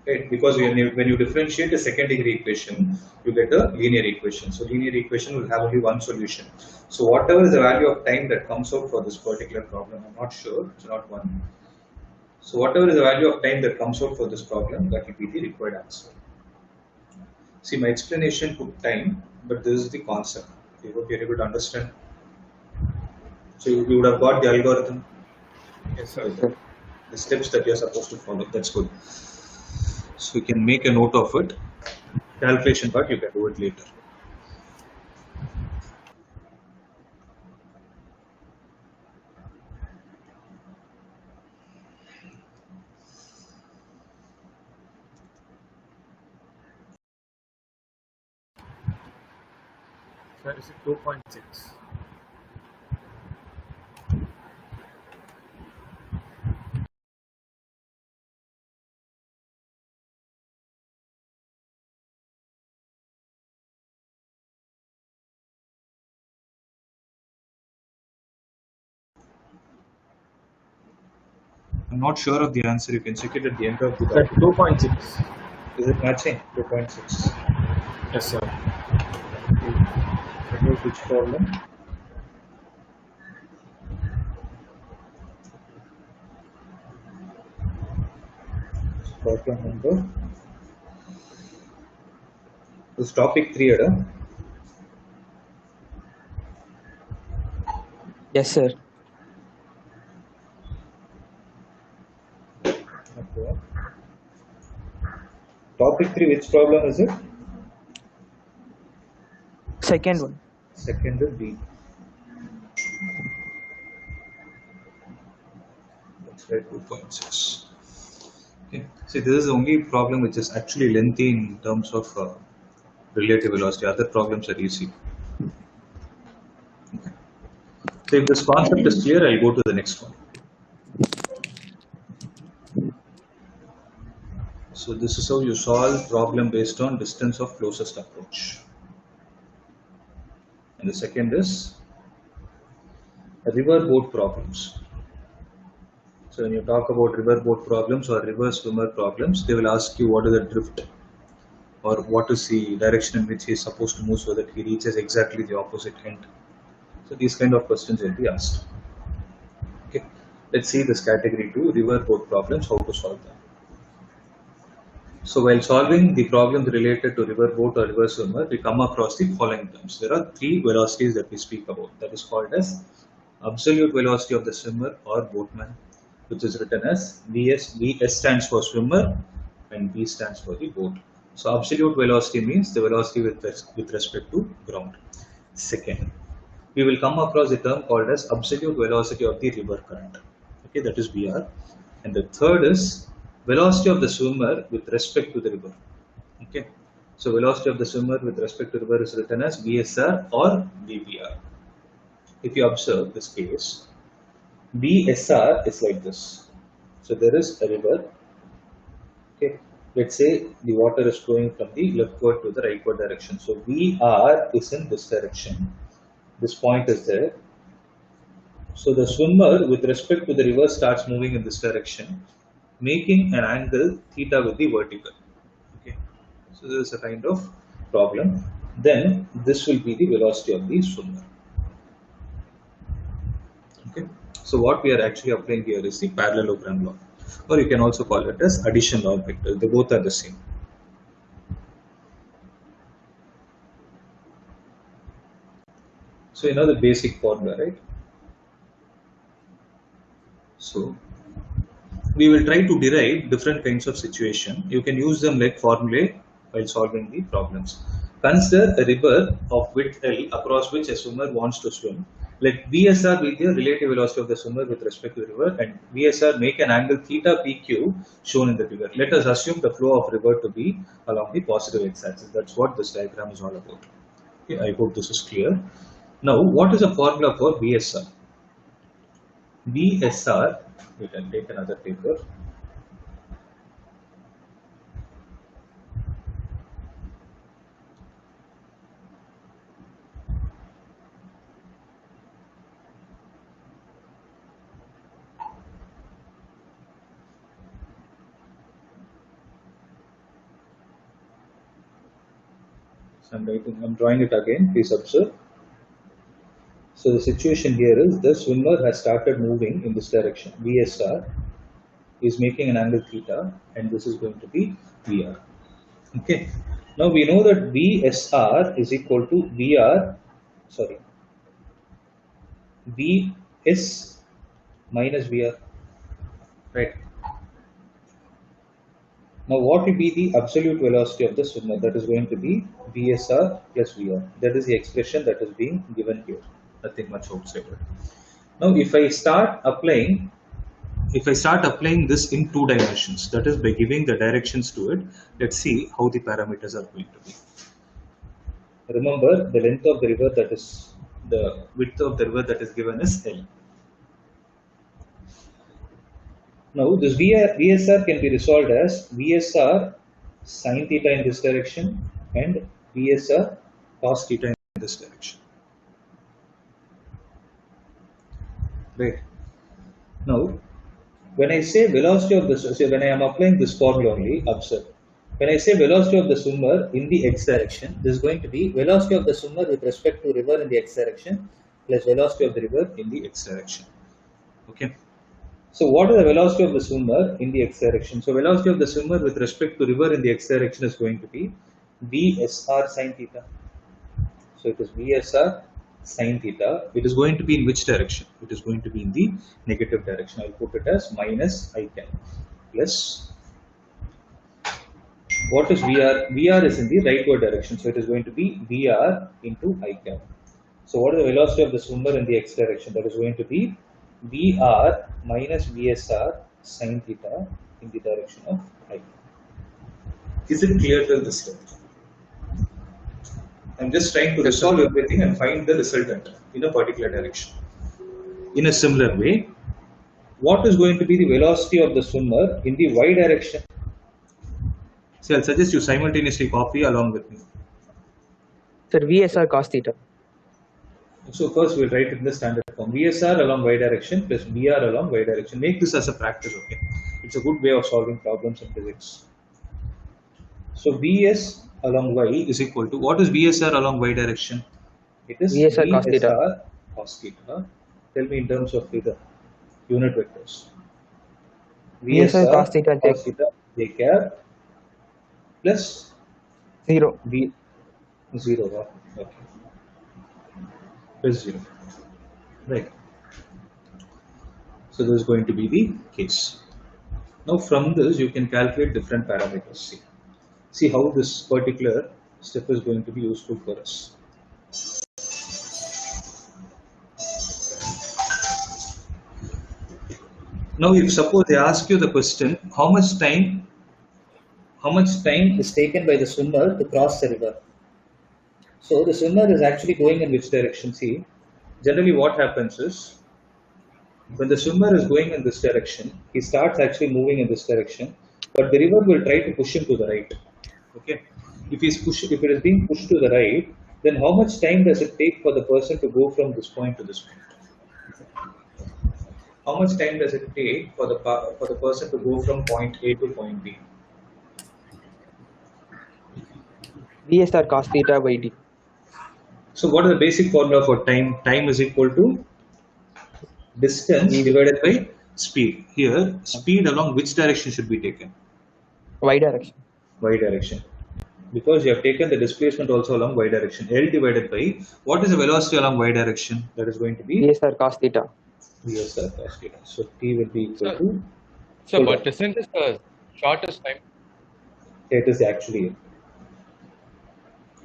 Right? Because when you differentiate a second degree equation, you get a linear equation. So linear equation will have only one solution. So whatever is the value of time that comes out for this particular problem, I'm not sure, it's not one. So whatever is the value of time that comes out for this problem, that will be the required answer. See, my explanation took time, but this is the concept. I hope you're able to understand. So you would have got the algorithm. Yes, sir. The steps that you're supposed to follow. That's good. So you can make a note of it. Calculation part, you can do it later. Sir, is it 2.6? I'm not sure of the answer. You can check it at the end of the Sir, document. 2.6. Is it matching? 2.6. Yes, sir. Suppose which problem? Problem number. This topic 3, Ada. Yes, sir. Okay. Topic 3, which problem is it? Second one. Second is B. That's right, 2.6. Okay. See, this is the only problem which is actually lengthy in terms of relative velocity. Other problems are easy. Okay. So if this concept is clear, I'll go to the next one. So this is how you solve problem based on distance of closest approach. And the second is riverboat problems. So when you talk about riverboat problems or river swimmer problems, they will ask you what is the drift or what is the direction in which he is supposed to move so that he reaches exactly the opposite end. So these kind of questions will be asked. Okay, let's see this category 2, riverboat problems, how to solve them. So while solving the problems related to riverboat or river swimmer, we come across the following terms. There are three velocities that we speak about. That is called as absolute velocity of the swimmer or boatman, which is written as Vs. Vs stands for swimmer and V stands for the boat. So absolute velocity means the velocity with respect to ground. Second, we will come across a term called as absolute velocity of the river current. Okay, that is Vr. And the third is velocity of the swimmer with respect to the river. Okay, so velocity of the swimmer with respect to the river is written as VSR or VBR. If you observe this case, VSR is like this. So there is a river. Okay, let's say the water is flowing from the leftward to the rightward direction. So VR is in this direction. This point is there. So the swimmer with respect to the river starts moving in this direction, making an angle theta with the vertical. Okay, so this is a kind of problem. Then this will be the velocity of the swimmer. Okay, so what we are actually applying here is the parallelogram law. or you can also call it as addition log vector. They both are the same. So you know the basic formula, right? So we will try to derive different kinds of situation. You can use them like formulae while solving the problems. Consider a river of width L across which a swimmer wants to swim. Let VSR be the relative velocity of the swimmer with respect to the river, and VSR make an angle theta PQ shown in the figure. Let us assume the flow of river to be along the positive x-axis. That's what this diagram is all about. Okay, I hope this is clear. Now, what is the formula for VSR? VSR, we can take another paper. So I'm drawing it again, please observe. So the situation here is the swimmer has started moving in this direction. VSR is making an angle theta, and this is going to be VR. Okay. Now we know that VSR is equal to VS minus VR. Right. Now what will be the absolute velocity of the swimmer? That is going to be VSR plus VR. That is the expression that is being given here. Nothing much outside it. Now if I start applying this in 2 dimensions, that is by giving the directions to it, let's see how the parameters are going to be. Remember the length of the river, that is the width of the river that is given is L. Now this VSR can be resolved as VSR sin theta in this direction and VSR cos theta in this direction. Right. Now, when I say velocity of the, when I am applying this formula only, observe. When I say velocity of the swimmer in the x direction, this is going to be velocity of the swimmer with respect to river in the x direction plus velocity of the river in the x direction. Okay. So what is the velocity of the swimmer in the x direction? So velocity of the swimmer with respect to river in the x direction is going to be VSR sin theta. So it is VSR sin theta. It is going to be in which direction? It is going to be in the negative direction. I will put it as minus I cap plus, what is VR? VR is in the rightward direction. So it is going to be VR into I cap. So what is the velocity of the swimmer in the x direction? That is going to be VR minus VSR sin theta in the direction of I. Is it clear till this step? I'm just trying to resolve everything and find the resultant in a particular direction. In a similar way, what is going to be the velocity of the swimmer in the y direction? So I'll suggest you simultaneously copy along with me. Sir, VSR cos theta. So first we'll write it in the standard form. VSR along y direction plus VR along y direction. Make this as a practice, okay? It's a good way of solving problems in physics. So VS along y is equal to, what is VSR along y direction? It is VSR cos theta. Cos theta. Tell me in terms of the unit vectors. VSR cos theta j cap plus 0. V 0. Okay. Plus 0. Right. So this is going to be the case. Now from this you can calculate different parameters. See how this particular step is going to be useful for us. Now if suppose they ask you the question, how much time is taken by the swimmer to cross the river? So the swimmer is actually going in which direction? See, generally what happens is, when the swimmer is going in this direction, he starts actually moving in this direction, but the river will try to push him to the right. Okay, if it is being pushed to the right, then how much time does it take for the person to go from this point to this point? How much time does it take for the person to go from point A to point B? VSR cos theta by d. So what is the basic formula for time? Time is equal to distance divided by speed. Here, speed along which direction should be taken? Y direction. Y direction. Because you have taken the displacement also along y direction. L divided by, what is the velocity along y direction? That is going to be VSR cos theta. VSR cos theta. So T will be equal Sir. to, So, hold but on. distance is the shortest time. It is actually,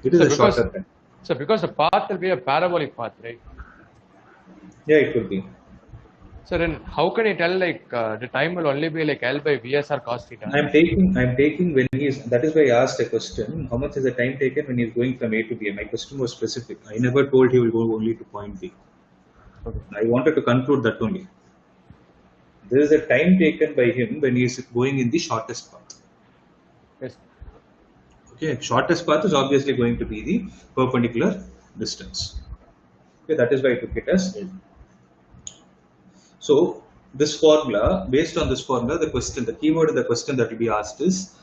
it is So a because shorter time. so because the path will be a parabolic path, right? Yeah, it will be. So then how can you tell like the time will only be like L by VSR cos theta? I'm taking when he's, that is why I asked a question, how much is the time taken when he's going from A to B? My question was specific. I never told he will go only to point B. Okay. I wanted to conclude that only. There is a time taken by him when he is going in the shortest path. Yes. Okay, shortest path is obviously going to be the perpendicular distance. Okay, that is why I took it as L. So this formula, based on this formula, the question, the keyword in the question that will be asked is,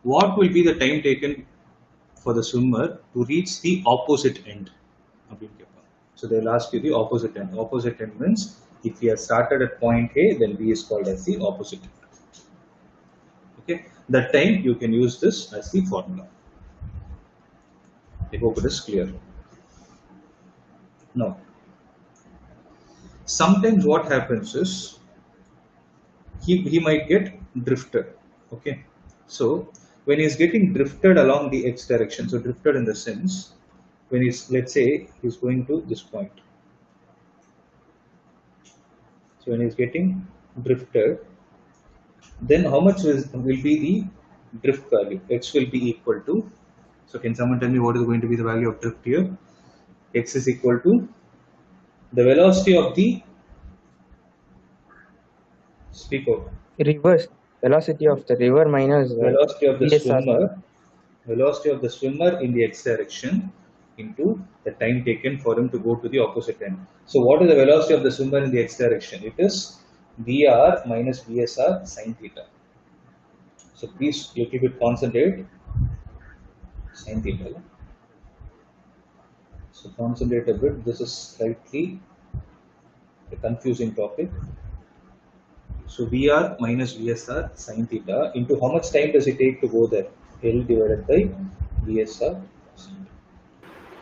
what will be the time taken for the swimmer to reach the opposite end? So they'll ask you the opposite end. Opposite end means if he has started at point A, then B is called as the opposite end. Okay, that time you can use this as the formula. I hope it is clear. Now, sometimes what happens is he might get drifted. Okay, so when he's getting drifted along the x direction, so drifted in the sense when he's, let's say he's going to this point. So when he's getting drifted, then how much will be the drift value? X will be equal to, so can someone tell me what is going to be the value of drift here? X is equal to the velocity of the, speak out, Reverse velocity of the river minus velocity of the VSR. swimmer, velocity of the swimmer in the x direction into the time taken for him to go to the opposite end. So what is the velocity of the swimmer in the x direction? It is VR minus VSR sin theta. So please little bit concentrate. Sin theta. So concentrate a bit. This is slightly a confusing topic. So VR minus VSR sin theta into how much time does it take to go there? L divided by VSR.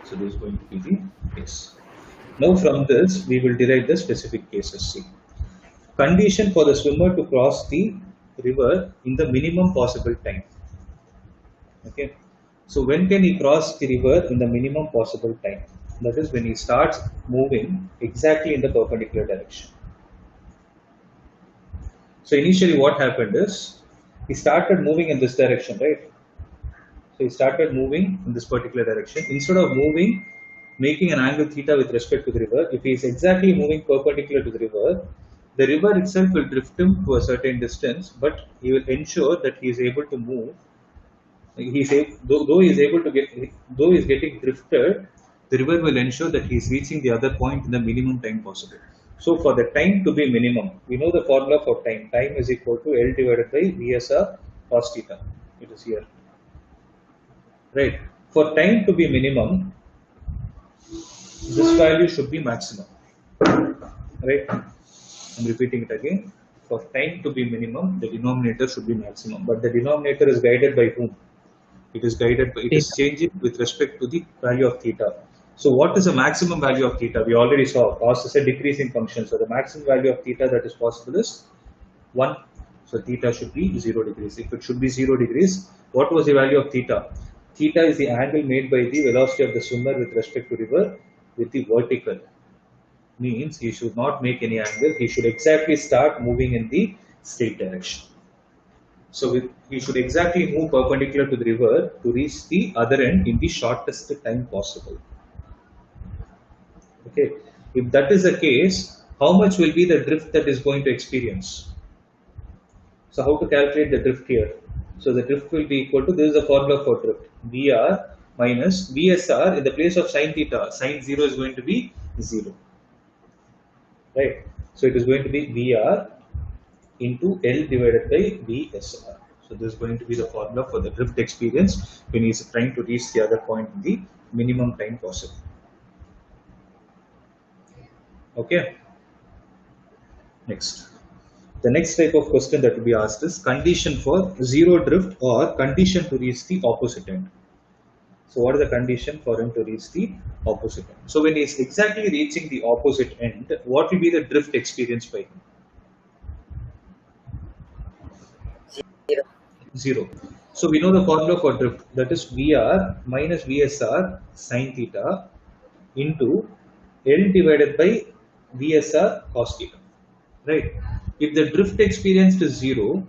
So this is going to be the case. Now from this we will derive the specific cases. See, condition for the swimmer to cross the river in the minimum possible time. Okay. So when can he cross the river in the minimum possible time? That is when he starts moving exactly in the perpendicular direction. So initially what happened is, he started moving in this direction, right? So he started moving in this particular direction. Instead of moving, making an angle theta with respect to the river, if he is exactly moving perpendicular to the river itself will drift him to a certain distance, but he will ensure that he is able to move. Though he is getting drifted, the river will ensure that he is reaching the other point in the minimum time possible. So for the time to be minimum, we know the formula for time. Time is equal to L divided by VSR cos theta. It is here. Right. For time to be minimum, this value should be maximum. Right. I'm repeating it again. For time to be minimum, the denominator should be maximum. But the denominator is guided by whom? It is guided by, it is changing with respect to the value of theta. So what is the maximum value of theta? We already saw cos is a decreasing function. So the maximum value of theta that is possible is 1. So theta should be 0 degrees. If it should be 0 degrees, what was the value of theta? Theta is the angle made by the velocity of the swimmer with respect to river with the vertical. Means he should not make any angle. He should exactly start moving in the straight direction. So he should exactly move perpendicular to the river to reach the other end in the shortest time possible. Okay, if that is the case, how much will be the drift that is going to experience? So how to calculate the drift here? So the drift will be equal to, this is the formula for drift, VR minus VSR. In the place of sin theta, sin 0 is going to be 0. Right? So it is going to be VR into L divided by VSR. So this is going to be the formula for the drift experience when he is trying to reach the other point in the minimum time possible. Okay. Next. The next type of question that will be asked is condition for zero drift or condition to reach the opposite end. So what is the condition for him to reach the opposite end? So when he is exactly reaching the opposite end, what will be the drift experienced by him? 0. 0. So we know the formula for drift, that is VR minus VSR sine theta into L divided by VSR cos theta. Right? If the drift experienced is 0,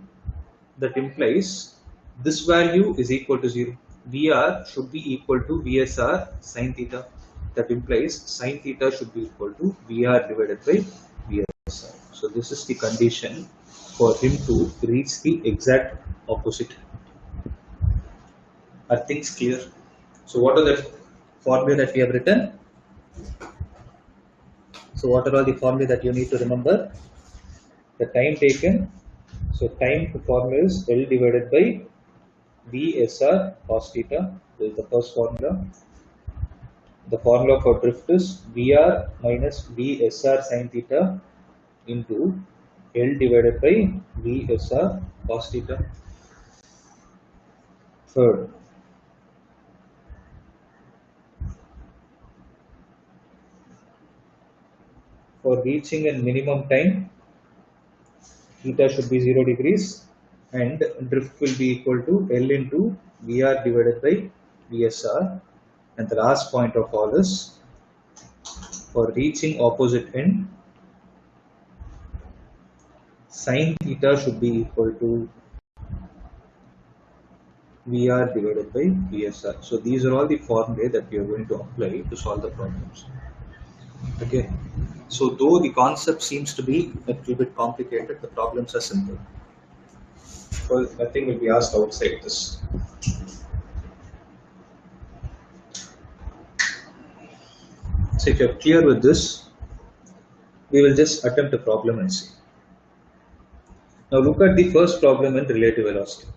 that implies this value is equal to 0. VR should be equal to VSR sine theta. That implies sine theta should be equal to VR divided by VSR. So this is the condition for him to reach the exact opposite. Are things clear? So what are the formulae that we have written? So what are all the formulae that you need to remember? The time taken. So time to formula is L divided by VSR cos theta. This is the first formula. The formula for drift is VR minus VSR sin theta into L divided by VSR cos theta. Third, for reaching a minimum time, theta should be 0 degrees and drift will be equal to L into VR divided by VSR. And the last point of all is for reaching opposite end, sin theta should be equal to VR divided by VSR. So these are all the formulae that we are going to apply to solve the problems. Okay. So though the concept seems to be a little bit complicated, the problems are simple. Well, nothing will be asked outside this. So if you're clear with this, we will just attempt a problem and see. Now look at the first problem in relative velocity.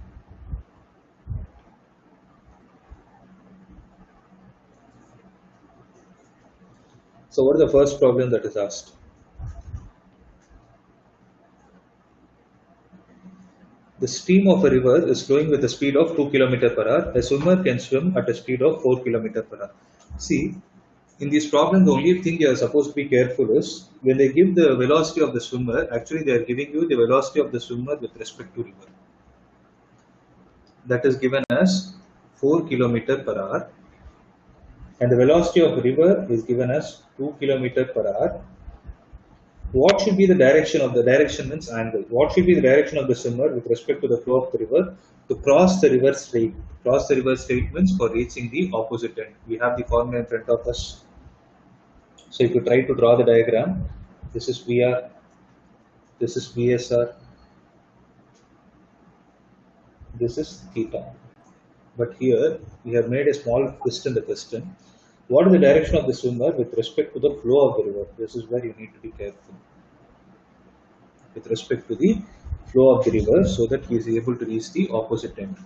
So what is the first problem that is asked? The stream of a river is flowing with a speed of 2 km per hour. A swimmer can swim at a speed of 4 km per hour. See, in these problems, the only thing you are supposed to be careful is when they give the velocity of the swimmer, actually they are giving you the velocity of the swimmer with respect to river. That is given as 4 km per hour. And the velocity of the river is given as 2 km per hour. What should be the direction of the direction means angle? What should be the direction of the swimmer with respect to the flow of the river to cross the river straight? Cross the river straight means for reaching the opposite end. We have the formula in front of us. So if you try to draw the diagram, this is VR, this is VSR, this is theta. But here we have made a small twist in the question. What is the direction of the swimmer with respect to the flow of the river? This is where you need to be careful. With respect to the flow of the river so that he is able to reach the opposite end.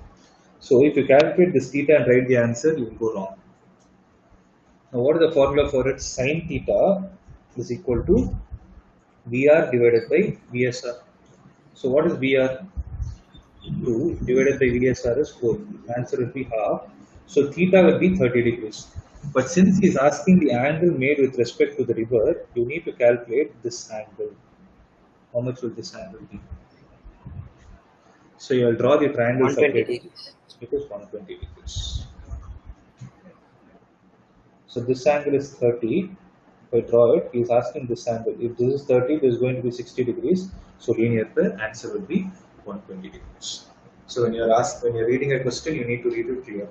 So if you calculate this theta and write the answer, you will go wrong. Now what is the formula for it? Sin theta is equal to VR divided by VSR. So what is VR? 2 divided by VSR is 4. Answer will be half. So theta will be 30 degrees. But since he is asking the angle made with respect to the river, you need to calculate this angle. How much will this angle be? So you will draw the triangle 120 separately. degrees. It is 120 degrees. So this angle is 30. If I draw it, he is asking this angle. If this is 30, this is going to be 60 degrees. So linear pair answer will be 120 degrees. So when you're reading a question, you need to read it clear.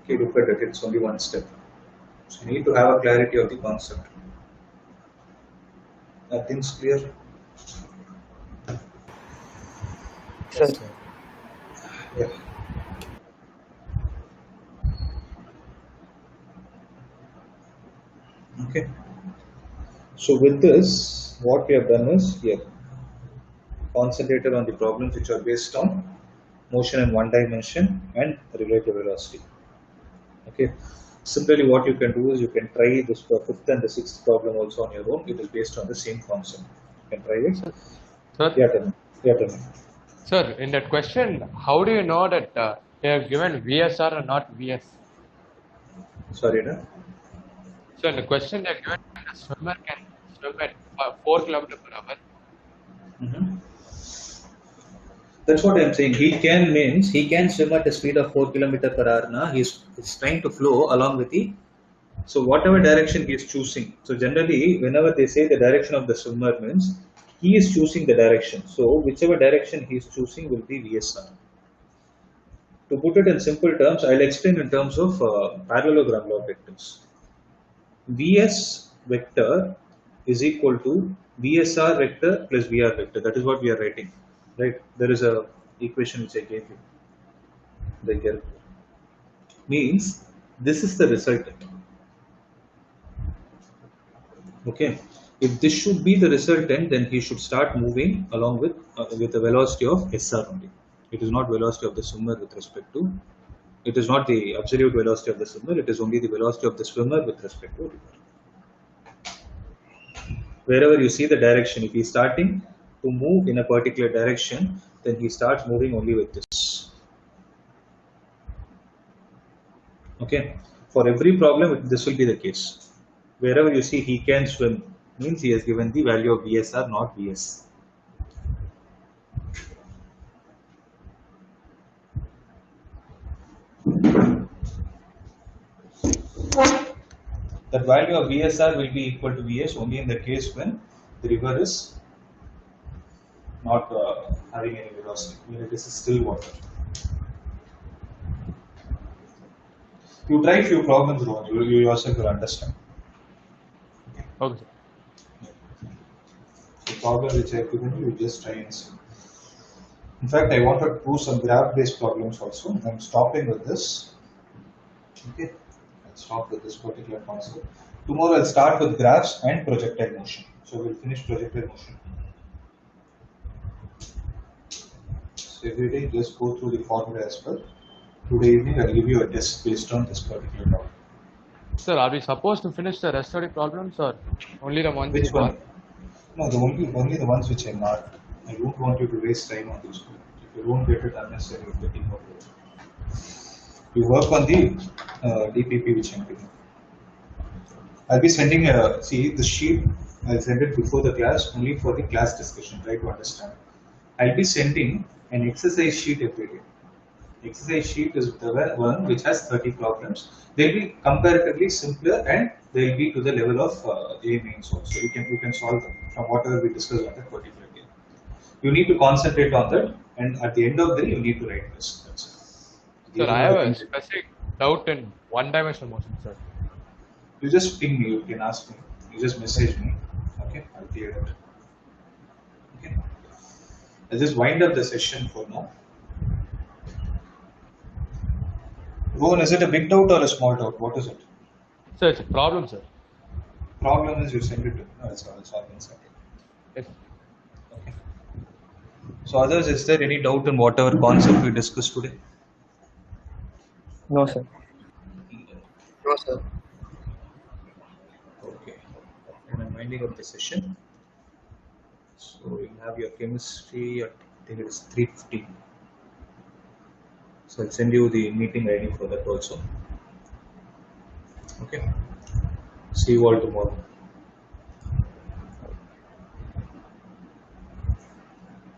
Okay, look at it. It's only one step. So you need to have a clarity of the concept. Are things clear? Sir, Yeah. Okay. So with this, what we have done is here concentrated on the problems which are based on motion in one dimension and relative velocity. Okay. Similarly, what you can do is you can try this fifth and the sixth problem also on your own. It is based on the same concept. You can try it. Sir, Yeah, tell me. Yeah, tell me. sir, in that question, how do you know that they have given VSR and not VS? Sorry, no? So in the question they have given the swimmer can swim at 4 kilometers per hour. Mhm. That's what I'm saying. He can means he can swim at a speed of 4 km per hour. Na, he's trying to flow along with the. So whatever direction he is choosing. So generally, whenever they say the direction of the swimmer means he is choosing the direction. So whichever direction he is choosing will be VSR. To put it in simple terms, I'll explain in terms of parallelogram law vectors. Vs vector is equal to VSR vector plus VR vector. That is what we are writing, right? There is a equation which I gave you. The here means this is the resultant. Okay. If this should be the resultant, then he should start moving along with the velocity of SR only. It is not velocity of the swimmer with respect to. It is not the absolute velocity of the swimmer. It is only the velocity of the swimmer with respect to river. Wherever you see the direction, if he is starting to move in a particular direction, then he starts moving only with this. Okay. For every problem, this will be the case. Wherever you see he can swim, means he has given the value of VSR, not VS. That value of VSR will be equal to VS only in the case when the river is not having any velocity, when it is still water. You try few problems, Rohan, you yourself will understand. Okay, sir. The problem which I have given you, just try and see. In fact, I want to do some graph-based problems also. I'm stopping with this. Okay, I'll stop with this particular concept. Tomorrow I'll start with graphs and projectile motion. So we'll finish projectile motion. So every day just go through the formula as well. Today evening I'll give you a test based on this particular problem. Sir, are we supposed to finish the rest of the problems or only the ones Which you one? marked? No, only the ones which I marked. I don't want you to waste time on these. If you don't get it unnecessary, you're getting more work. You work on the DPP which I'm giving. I'll be sending the sheet. I'll send it before the class only for the class discussion. Try to understand. I'll be sending an exercise sheet every day. Exercise sheet is the one which has 30 problems. They'll be comparatively simpler and they'll be to the level of A mains also. You can solve them from whatever we discuss on that particular day. You need to concentrate on that, and at the end of the day, you need to write this. That's it. Sir, I have a specific doubt in one-dimensional motion, sir. You just ping me. You can ask me. You just message me. Okay, I'll clear it. Okay. I'll just wind up the session for now. Rohan, is it a big doubt or a small doubt? What is it? Sir, it's a problem, sir. Problem is you send it to me. No, it's all inside. Yes. Okay. So others, is there any doubt in whatever concept we discussed today? No, sir. No, sir. Okay. And I'm winding up the session. So you have your chemistry at, I think it is 3:15. So I'll send you the meeting ID for that also. Okay. See you all tomorrow.